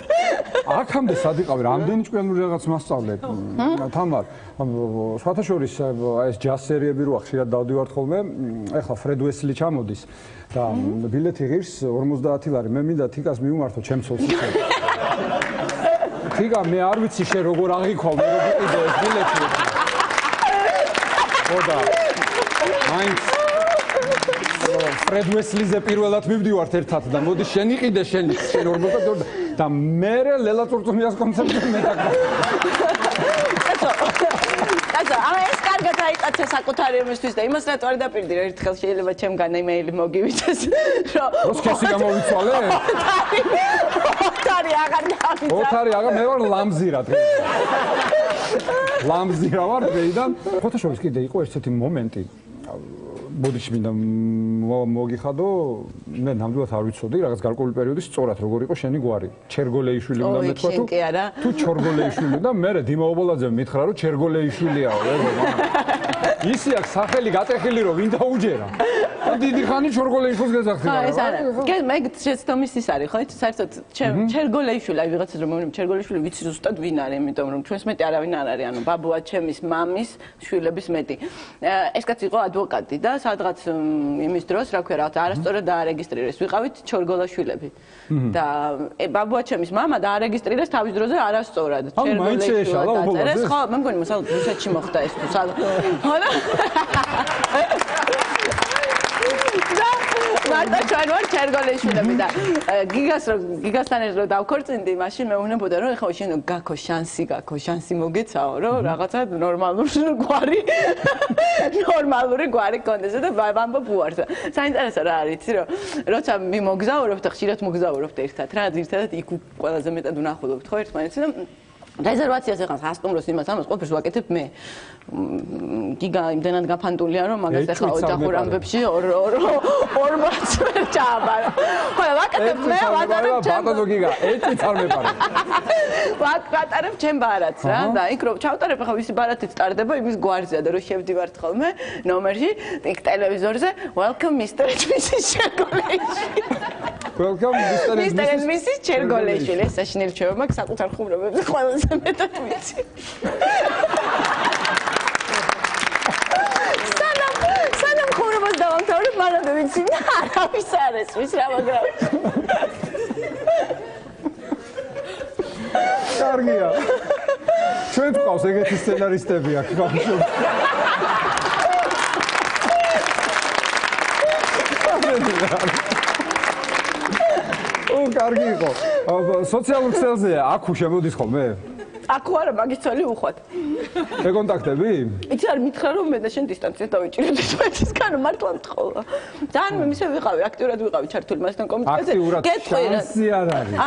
აქამდე სად იყავი რამდენი ჭკვიანური რაღაც მასწავლე თამარ სხვათა შორის ეს ჯაზ სერიები რო ხშირად დავდივართ ხოლმე ეხლა ფრედ უესლი ჩამოდის და ბილეთი ღირს 50 ლარი მე მინდა თიკას მიუმართო ჩემს ოლში თიკა მე არ ვიცი შენ როგორ აღიქვა მე როგორ კიდე ეს ბილეთი ხოდა მაინც ფრედ უესლიზე პირველად მივდივართ ერთად და მოდი შენ იყიდე შენ 52 და მე ლელა წურწუმიას კონცერტზე მე ეს კარგად აიტაცე საკუთარი ემისთვის და იმას რატო არ დაპირდირო ერთხელ შეიძლება ჩემგან იმეილი მოგივიდეს რომ როსკესი გამოვიცვალე? ოთარი აღარ გამიცა. ოთარი აღარ მე ვარ ლამზირა დღეს. ლამზირა ვარ დღეიდან. ფოტოშოპის კიდე იყო ესეთი მომენტი. ბოდიში მინდა მოგიხადო, მე ნამდვილად არ ვიცოდი რაღაც გარკვეული პერიოდის სწორად როგორ იყო შენი გვარი. ჩერგოლეიშვილი უნდა მეთქვა თუ ჩორგოლეიშვილი და მე დიმაობოლაძემ მითხრა რომ ჩერგოლეიშვილიაო, ისი აქვს სახელი გატეხილი რომ ვინ დაუჯერა. დიდი ხანი ჩორგოლეიშვილს გეძახდება. ხო, ეს არა. მე შეცდომის ის არის, ხო, საერთოდ ჩერგოლეიშვილი, აი ვიღაცას რომ მომნი ჩერგოლეიშვილი ვიცი ზუსტად ვინ არის, იმიტომ რომ ჩვენს მეტი არავინ არ არის, ანუ ბაბუა ჩემის მამის შვილების მეტი. ეს კაცი იყო ადვოკატი და სადღაც იმის დროს, რა ქვია, რაღაც არასწორად დაარეგისტრირეს. ვიყავით ჩორგოლაშვილები. და ბაბუა ჩემის მამა დაარეგისტრირეს თავის დროზე არასწორად. ჩერგოლეიშვილი დაწერეს. ხო, მე მგონი მოსალ რუსეთში მოხდა ეს თუ სად. მარტო ჩვენ ვარ ჩერგოლეიშვილები და გიგასთან ერთად დავქორწინდი, მაშინ მე უნებოდა რომ ეხლა შენ გაქო შანსი მოგეცაო, რომ რაღაცა ნორმალური გვარი კონდეს და ვამბობ უარს. საინტერესო რა არის, იცი რომ როცა მიმოგზაურობთ და ხშირად მოგზაურობთ ერთად, რა ძირითადად იქ ყველაზე მეტად ვნახულობთ ხო ერთმანეთს და რეზერვაციას ეხლა სასტუმროს იმას ამას ყოფილს ვაკეთებ მე. გიგა იმდენად გაფანტულია რომ მაგას ეხლა ოჯახურ ამბებში 40 ვერ ჩააბარა. ხო, ვაკეთებ მე, ვატარებ ჩემ. ბატონო გიგა, ეჭიც არ მეპარე. ვატარებ ჩემ ბარათს რა და იქ რომ ჩავტარებ ახლა ვისი ბარათიც ტარდება იმის გვარზეა და რომ შევდივართ ხოლმე ნომერში იქ ტელევიზორზე welcome Mr. Mrs. Chergoleshvili. Welcome Mr. and Mrs. Chergoleshvili. ეს საშინელი ჩვევა მაქვს საკუთარ ხუმრობებზე ყველაზე მეტად ვიცი. სანამ ხუმრობას დავამთავრებ, მანამდე ვიცი არავის არ ესმის რა მაგრამ კარგია. ჩვენ თქავს ეგეთი სცენარისტები აქ ბავშვები. კარგი იყო. სოციალურ ქსელზეა, აქ შემოდის ხოლმე? აქ არა, მაგის ცოლი უხვად. ეკონტაქტები? იცი არ მითხრა რომ მე და შენ დისტანციას დავიჭირებდი თვითონ მართლა მტყოლა. ძალიან მისე ვიყავი, აქტიურად ვიყავი ჩართული მასთან კომუნიკაციაზე. გეტყვი შანსი არ არის.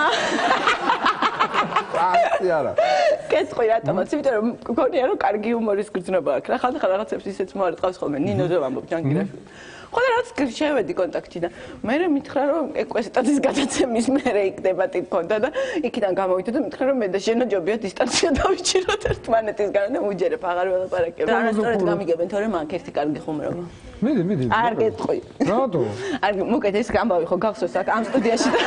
შანსი არა. გეტყვი რატომაც, იმიტომ რომ მგონია რომ კარგი ჰუმორის გრძნობა აქვს. რა ხალხი რაღაცებს ისეც მოარტყავს ხოლმე, ნინოზე ვამბობ ჯანგირაშვილი. ხო და რაც შევედი კონტაქტში და მე მითხრა რომ ეკვესტატის გადაცემის მერე იქ დებატი მქონდა და იქიდან გამოვიდა და მითხრა რომ მე და შენ ჯობია დისტანცია დავიჭიროთ ერთმანეთისგან და უჯერებ აღარ ველაპარაკებ. არასწორად გამიგებენ თორემ მაგ ერთი კარგი ხუმრობა. მიდი. არ გეტყვი. რატო? არ მოკეთ ეს გამბავი ხო გახსოვს აქ ამ სტუდიაში და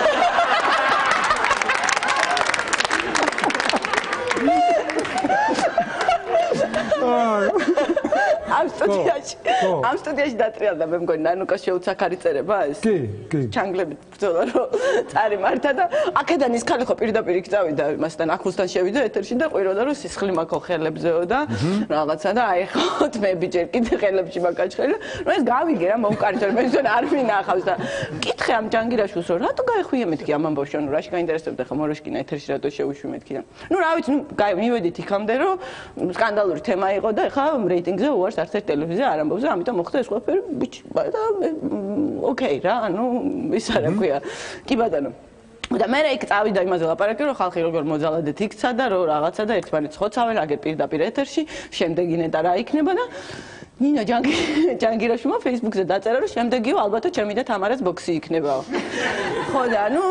ამ სტუდიაში დატრიალდა მე მგონი ნანუკას შეუცახარი წერება ეს. კი. ჩანგლებით ბრძოლა რომ წარიმართა და აქედან ის ხალი ხო პირდაპირ იქ წავიდა მასთან ახლოსთან შევიდა ეთერში და ყვიროდა რომ სისხლი მაქო ხელებზეო და რაღაცა და აი ხო მე ბიჭერ კიდე ხელებში მაკაჩხელი რომ ეს გავიგე რა მომკარითო მე ზონ არ მინახავს და მკითხე ამ ჯანგირაშვილს რომ რატო გაიხვია მეთქი ამ ამბავში ანუ რაში გაინტერესებდა ხა მოროშკინა ეთერში რატო შევუშვი მეთქი და ნუ რა ვიცი ნუ მივედით იქამდე რომ სკანდალური თემა იყო და ხა რეიტინგზე უარს არც ერთ ტელევიზია არ ამბობს და ამიტომ მოხდა ეს ყველაფერი ბიჭი და ოკეი რა ანუ ის არა ქვია კი ბატონო და მე იქ წავიდა იმაზე ლაპარაკი რომ ხალხი როგორ მოძალადეთ იქცა და რომ რაღაცა და ერთმანეთს ხოცავენ აგერ პირდაპირ ეთერში შემდეგი ნეტა რა იქნება და ნინა ჯანგირაშვილმა Facebook-ზე დაწერა რომ შემდეგიო ალბათო ჩემი და თამარას ბოქსი იქნებაო ხო და ნუ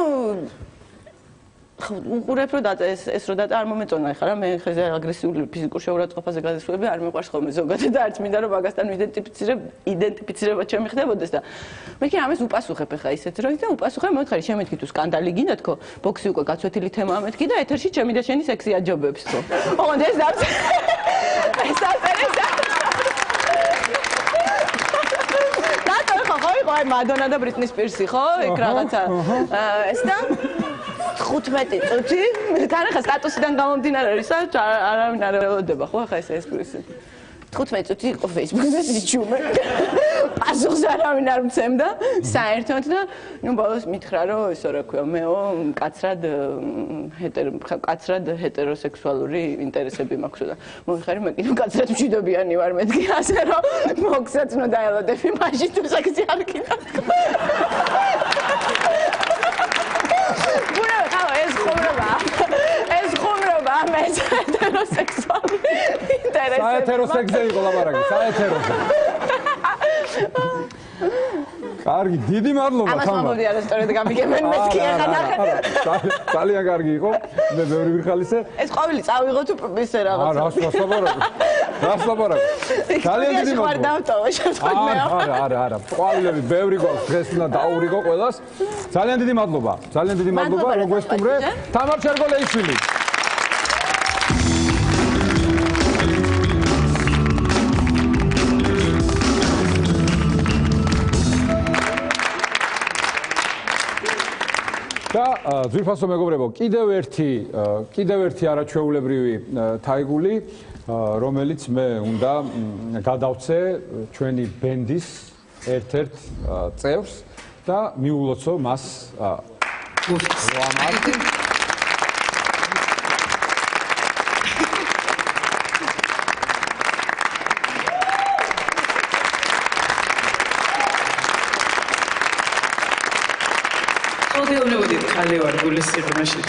უყურებ რომ ეს რო დაწა არ მომეწონა ხა რა მე ხეზე აგრესიული ფიზიკურ შეურაცხყოფაზე გადასვლები არ მიყვარს ხოლმე ზოგადად და არც მინდა რომ მაგასთან იდენტიფიცირება ჩემი ხდებოდეს და მე კი ამას უპასუხებ ხა ისეთ რომ და უპასუხებ მოიხარი შემეთქი თუ სკანდალი გინდა თქო ბოქსი უკვე გაცვეთილი თემაა მეთქი და ეთერში ჩემი და შენი სექსი აჯობებს თქო ოღონდ ეს არ ეს აი მადონა და ბრიტნი სპირსი ხო იქ რაღაცა ეს და 15 წუთი თან ახლა სტატუსიდან გამომდინარე რისა არავინ არ ელოდება ხო ახლა ეს სპირსი 15 წუთი იყო Facebook-ზე სიჩუმე პასუხს არავინ არ მცემდა საერთოდ და ნუ ბოლოს მითხრა რომ ისო რა ქვია მეო კაცრად ჰეტეროსექსუალური ინტერესები მაქვს და მოიხარი მე კიდევ კაცრად მშვიდობიანი ვარ მეთქი ასე რომ მოგცაც ნუ დაელოდები მაშინ თუ სექსი არ გინდა მე ჰეტეროსექსუალი ინტერესები საეთეროსექსზე იყო ლაპარაკი საეთეროზე კარგი დიდი მადლობა თამა ამას მომდია რომ სწორედ გამიგებენ მეთქი ახლა ნახეთ ძალიან კარგი იყო მე ბევრი ვიხალისე ეს ყვავილი წავიღო თუ ისე რაღაცა რას ლაპარაკი ძალიან დიდი მადლობა არა ყვავილები ბევრი გვაქვს დღეს უნდა დაურიგო ყველას ძალიან დიდი მადლობა რომ გვესტუმრე თამარ ჩერგოლეიშვილი და ძვირფასო მეგობრებო კიდევ ერთი არაჩვეულებრივი თაიგული რომელიც მე უნდა გადავცე ჩვენი ბენდის ერთ-ერთ წევრს და მიულოცო მას ლამარკი ხალი ვარ გულის სიღრმეში.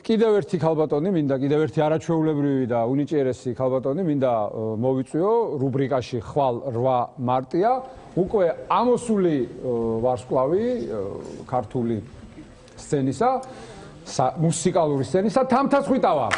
კიდევ ერთი ქალბატონი მინდა კიდევ ერთი არაჩვეულებრივი და უნიჭიერესი ქალბატონი მინდა მოვიწვიო რუბრიკაში ხვალ 8 მარტია უკვე ამოსული ვარსკვლავი ქართული სცენისა მუსიკალური სცენისა თამთა ხვიტავა.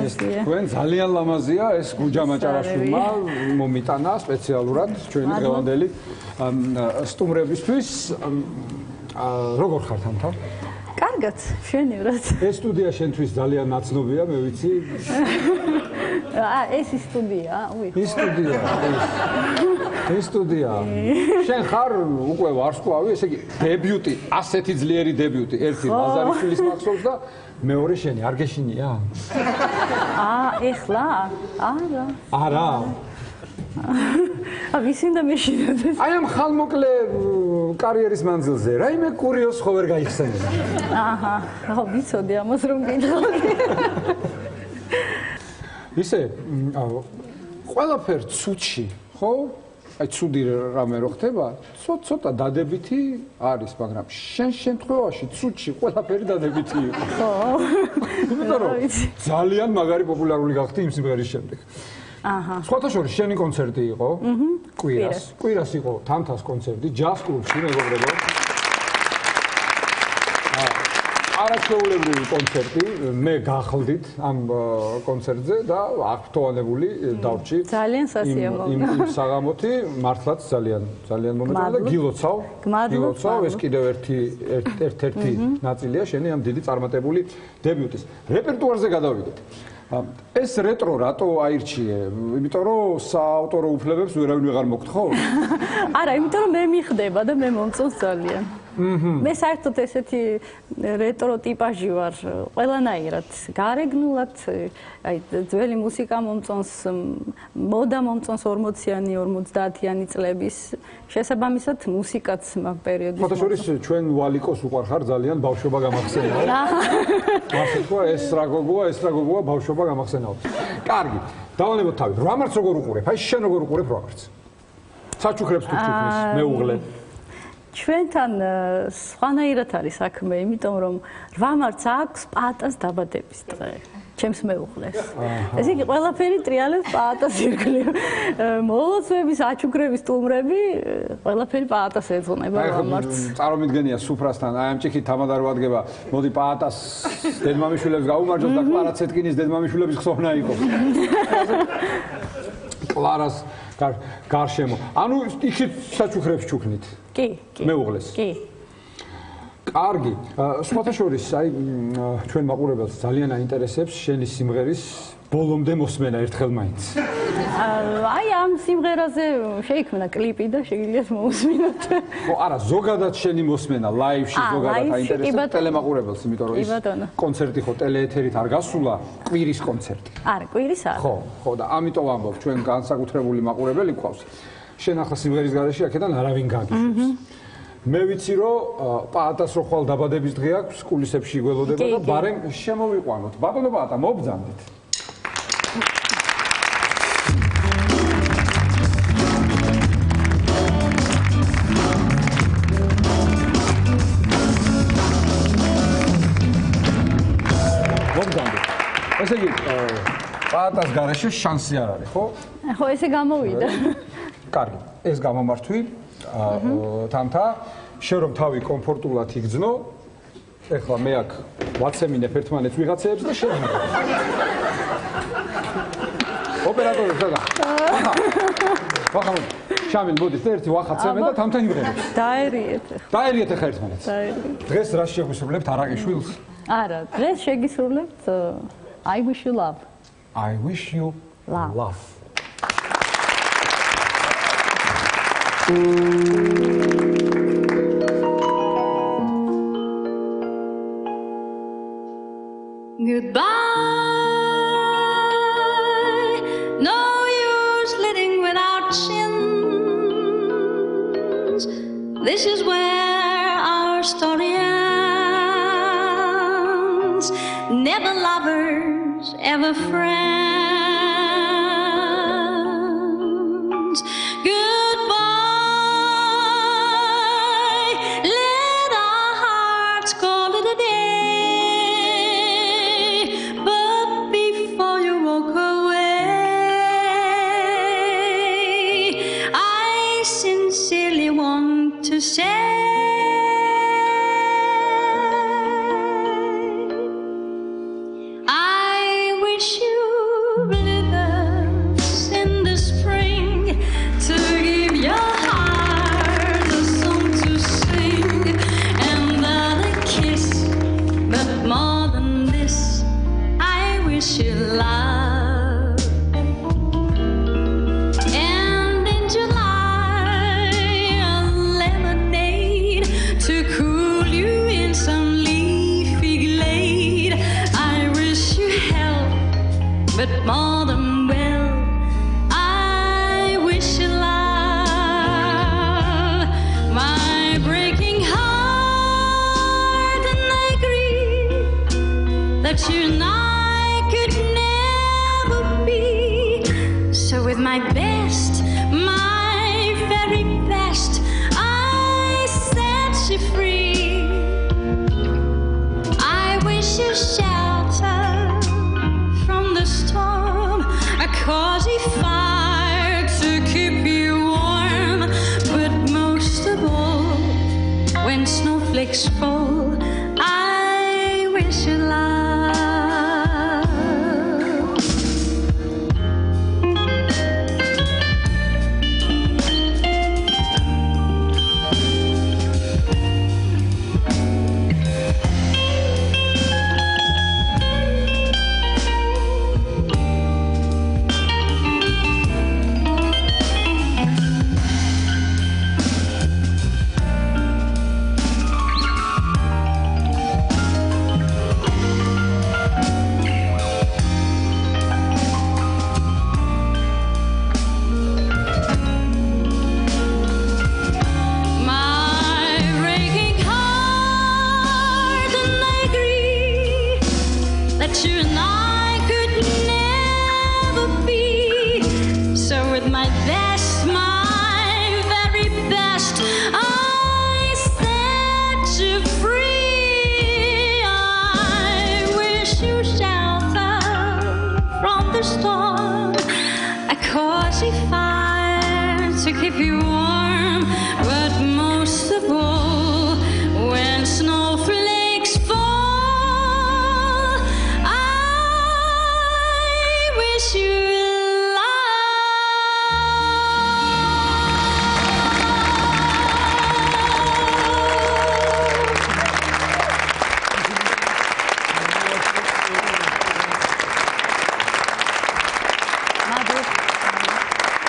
ეს თქვენ ძალიან ლამაზია ეს გუჯამა ჭარაშვილმა მომიტანა სპეციალურად ჩვენი დღევანდელი სტუმრებისთვის როგორ ხარ თამთა? კარგად, მშვენივრად. ეს სტუდია შენთვის ძალიან ნაცნობია, მე ვიცი. ეს სტუდია, ის სტუდია. ეს სტუდია. შენ ხარ უკვე ვარსკვლავი, ესე იგი დებიუტი, ასეთი ძლიერი დებიუტი, ერთი ლაზარიშვილის მახსოვს და მეორე შენი, არ გეშინია? ეხლა? არა. არა. ვისინდა მეშინოდეს. აი ამ ხალმოკლე კარიერის მანძილზე, რაიმე კურიოზს ხო ვერ გაიხსენებ? აჰა, ხო ვიცოდი ამას რომ გითხარი. ისე, ყველაფერ ცუდში, ხო? აი ცუდი რამე რო ხდება, ცოტა დადებითი არის, მაგრამ შენ შემთხვევაში ცუდში ყველაფერი დადებითი იყო. ხო. იმიტომ რომ ძალიან მაგარი პოპულარული გახდი იმ სიმღერის შემდეგ. აჰა. სხვათა შორის შენი კონცერტი იყო. კვირას იყო თამთას კონცერტი ჯაზ კლუბში, მეგობრებო. არაჩვეულებრივი კონცერტი, მე გახლდით ამ კონცერტზე და აქტუალებული დავრჩი. ძალიან სასიამოვნო. იმ საღამოთი მართლაც ძალიან მომეწონა და გილოცავ. ეს კიდევ ერთ-ერთი ნაწილია შენი ამ დიდი წარმატებული დებიუტის. რეპერტუარზე გადავიდეთ. ეს რეტრო რატო აირჩიე? იმიტომ რომ საავტორო უფლებებს ვერავინ ვეღარ მოგთ, ხო? არა, იმიტომ რომ მე მიხდება და მე მომწონს ძალიან. მე საერთოდ ესეთი რეტრო ტიპაჟი ვარ, ყველანაირად, გარეგნულად, აი ძველი მუსიკა მომწონს, მოდა მომწონს 40-იანი, 50-იანი წლების, შესაბამისად მუსიკაც მაგ პერიოდის. ხოთა შორის ჩვენ ვალიკოს უყარხარ ძალიან ბავშვობა გამახსენებო. ასე თქვა, ეს რა გოგოა ბავშვობა გამახსენებო. კარგი, დავალებოთ თავი. რამარც როგორ უყურებ? აი შენ როგორ უყურებ რამარც? საჩუქრებს თუ ჩუქნის, მეუღლე. ჩვენთან სხვანაირად არის საქმე, იმიტომ რომ 8 მარტს აქვს პაატას დაბადების დღე. ჩემს მეუღლეს. ესე იგი ყველაფერი ტრიალებს პაატას ირგვლივ. მოლოცვების, აჩუქრების, სტუმრები, ყველაფერი პაატას ეძღვნება 8 მარტს. წარმომიდგენია სუფრასთან, აი ამ ჭიქით თამად არ ვადგება. მოდი პაატას დედმამიშვილებს გაუმარჯოს და კლარა ცეტკინის დედმამიშვილების ხსოვნა იყო. კლარას გარშემო. ანუ იქით საჩუქრებს ჩუქნით. კი. მეუღლეს. კი. კარგი. სხვათა შორის, აი ჩვენ მაყურებელს ძალიან აინტერესებს შენი სიმღერის ბოლომდე მოსმენა ერთხელ მაინც. აი ამ სიმღერაზე შეიქმნა კლიპი და შეგიძლიათ მოусმინოთ. ხო, არა, ზოგადად შენი მოსმენა ლაივში ზოგადად აინტერესებს ტელემაყურებელს, იმიტომ რომ ის კონცერტი ხო ტელეეთერით არ გასულა, კვირის კონცერტი. არა, კვირის არა. ხო, და ამიტომ ამბობ, ჩვენ განსაკუთრებული მაყურებელი გვყავს. შენ ახლა სიმღერის გარეშე აქედან არავინ გაგიშვებს. მე ვიცი რომ პაატას რო ხვალ დაბადების დღე აქვს, კულისებში იგველოდება და ბარემ შემოვიყვანოთ. ბატონო პაატა, მობძანდით. მობძანდით. ესე იგი, პაატას გარეშე შანსი არ არის, ხო? ხო, ესე გამოვიდა. კარგი, ეს გამომართვი. თამთა, შენ რომ თავი კომფორტულად იგრძნო, ეხლა მე აქ ვაცემინებ ერთმანეთს ვიღაცეებს და შენ ოპერატორი სადა. ვახამოთ, შამილ მოდი ერთი ვახაცემე და თამთა იმღერებს. დაერიეთ ახლა ერთმანეთს. დღეს რა შეგვისრულებთ არაყიშვილს? არა, დღეს შეგისრულებთ I wish you love. I wish you love. Goodbye, no use living without sins. This is where our story ends. Never lovers, ever friends. Goodbye, let our hearts go I wish you blithers in the spring to give your heart a song to sing and then a kiss, but more than this, I wish you love. And in July, a lemonade to cool you in some leafy glade. I wish you health, but more than well, I wish you love. My breaking heart, and I agree that you and I could never be. So with my best, my very best, I set you free. I wish you shelter from the storm, a cozy fire to keep you warm, but most of all, when snowflakes fall, I wish you love. My breaking heart, and I agree that you and I could never be. So with my best, my very best, I set you free. I wish you shelter from the storm, a cozy fire to keep you warm, but most of all, when snowflakes fall, I wish you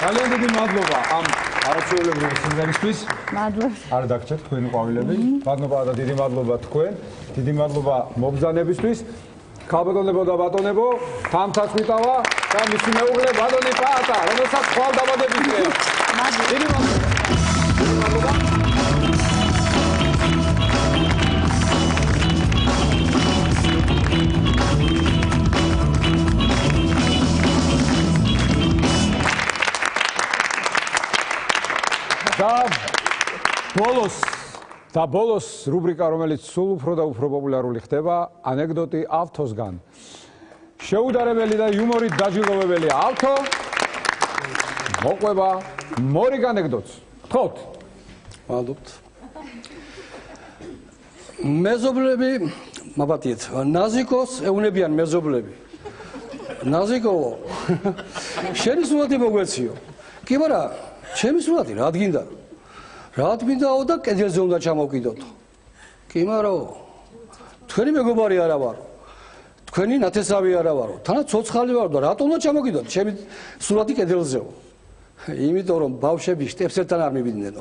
ძალიან დიდი მადლობა ამ არაჩვეულებრივი სიმღერისთვის. მადლობა. არ დაგჭერთ თქვენი ყვავილები. მადლობა და დიდი მადლობა თქვენ. დიდი მადლობა მობრძანებისთვის. ქალბატონებო და ბატონებო, თამთაც ვიტავა და მისი მეუღლე ბატონი პაატა, რომელსაც ხვალ დაბადებისია. დიდი მადლობა. და ბოლოს რუბრიკა, რომელიც სულ უფრო და უფრო პოპულარული ხდება, ანეკდოტი ავთოსგან. შეუდარებელი და იუმორით დაჯილდოვებელი ავთო მოყვება მორიგ ანეკდოტს. გთხოვთ. მადლობთ. მეზობლები, მაბატიეთ, ნაზიკოს ეუნებიან მეზობლები. ნაზიკო, შენი სურათი მოგვეციო. კი, მაგრამ ჩემი სურათი რა გინდა? რა გინდაო და კედელზე უნდა ჩამოვკიდოთო. კი, მაგრამ თქვენი მეგობარი არა ვარო. თქვენი ნათესავი არა ვარო. თანაც ცოცხალი ვარო და რატომ უნდა ჩამოვკიდოთ ჩემი სურათი კედელზეო? იმიტომ რომ ბავშვები შტეფსერთან არ მივიდნენ.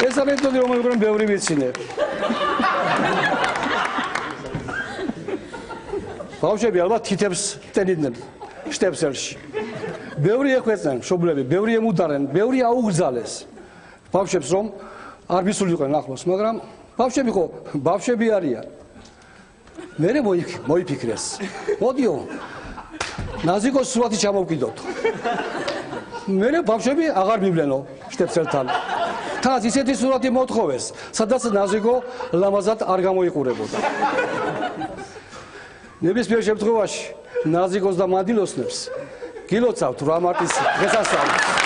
ეს ანეკდოტი რომელიღაც ბევრი ვიცინე. ბავშვები ალბათ თითებს ტენიდნენ შტეფსერში. ბევრი ეხვეწნენ მშობლები, ბევრი ემუდარენ, ბევრი აუგზალეს ბავშვებს რომ არ მისულიყვნენ ახლოს, მაგრამ ბავშვები ხო ბავშვები არიან. მერე მოიფიქრეს. მოდიო ნაზიკოს სურათი ჩამოვკიდოთ. მერე ბავშვები აღარ მივლენო შტეფსერთან. თანაც ისეთი სურათი მოთხოვეს, სადაც ნაზიკო ლამაზად არ გამოიყურებოდა. ნებისმიერ შემთხვევაში ნაზიკოს და მანდილოსნებს გილოცავთ 8 მარტის დღესასწაულს.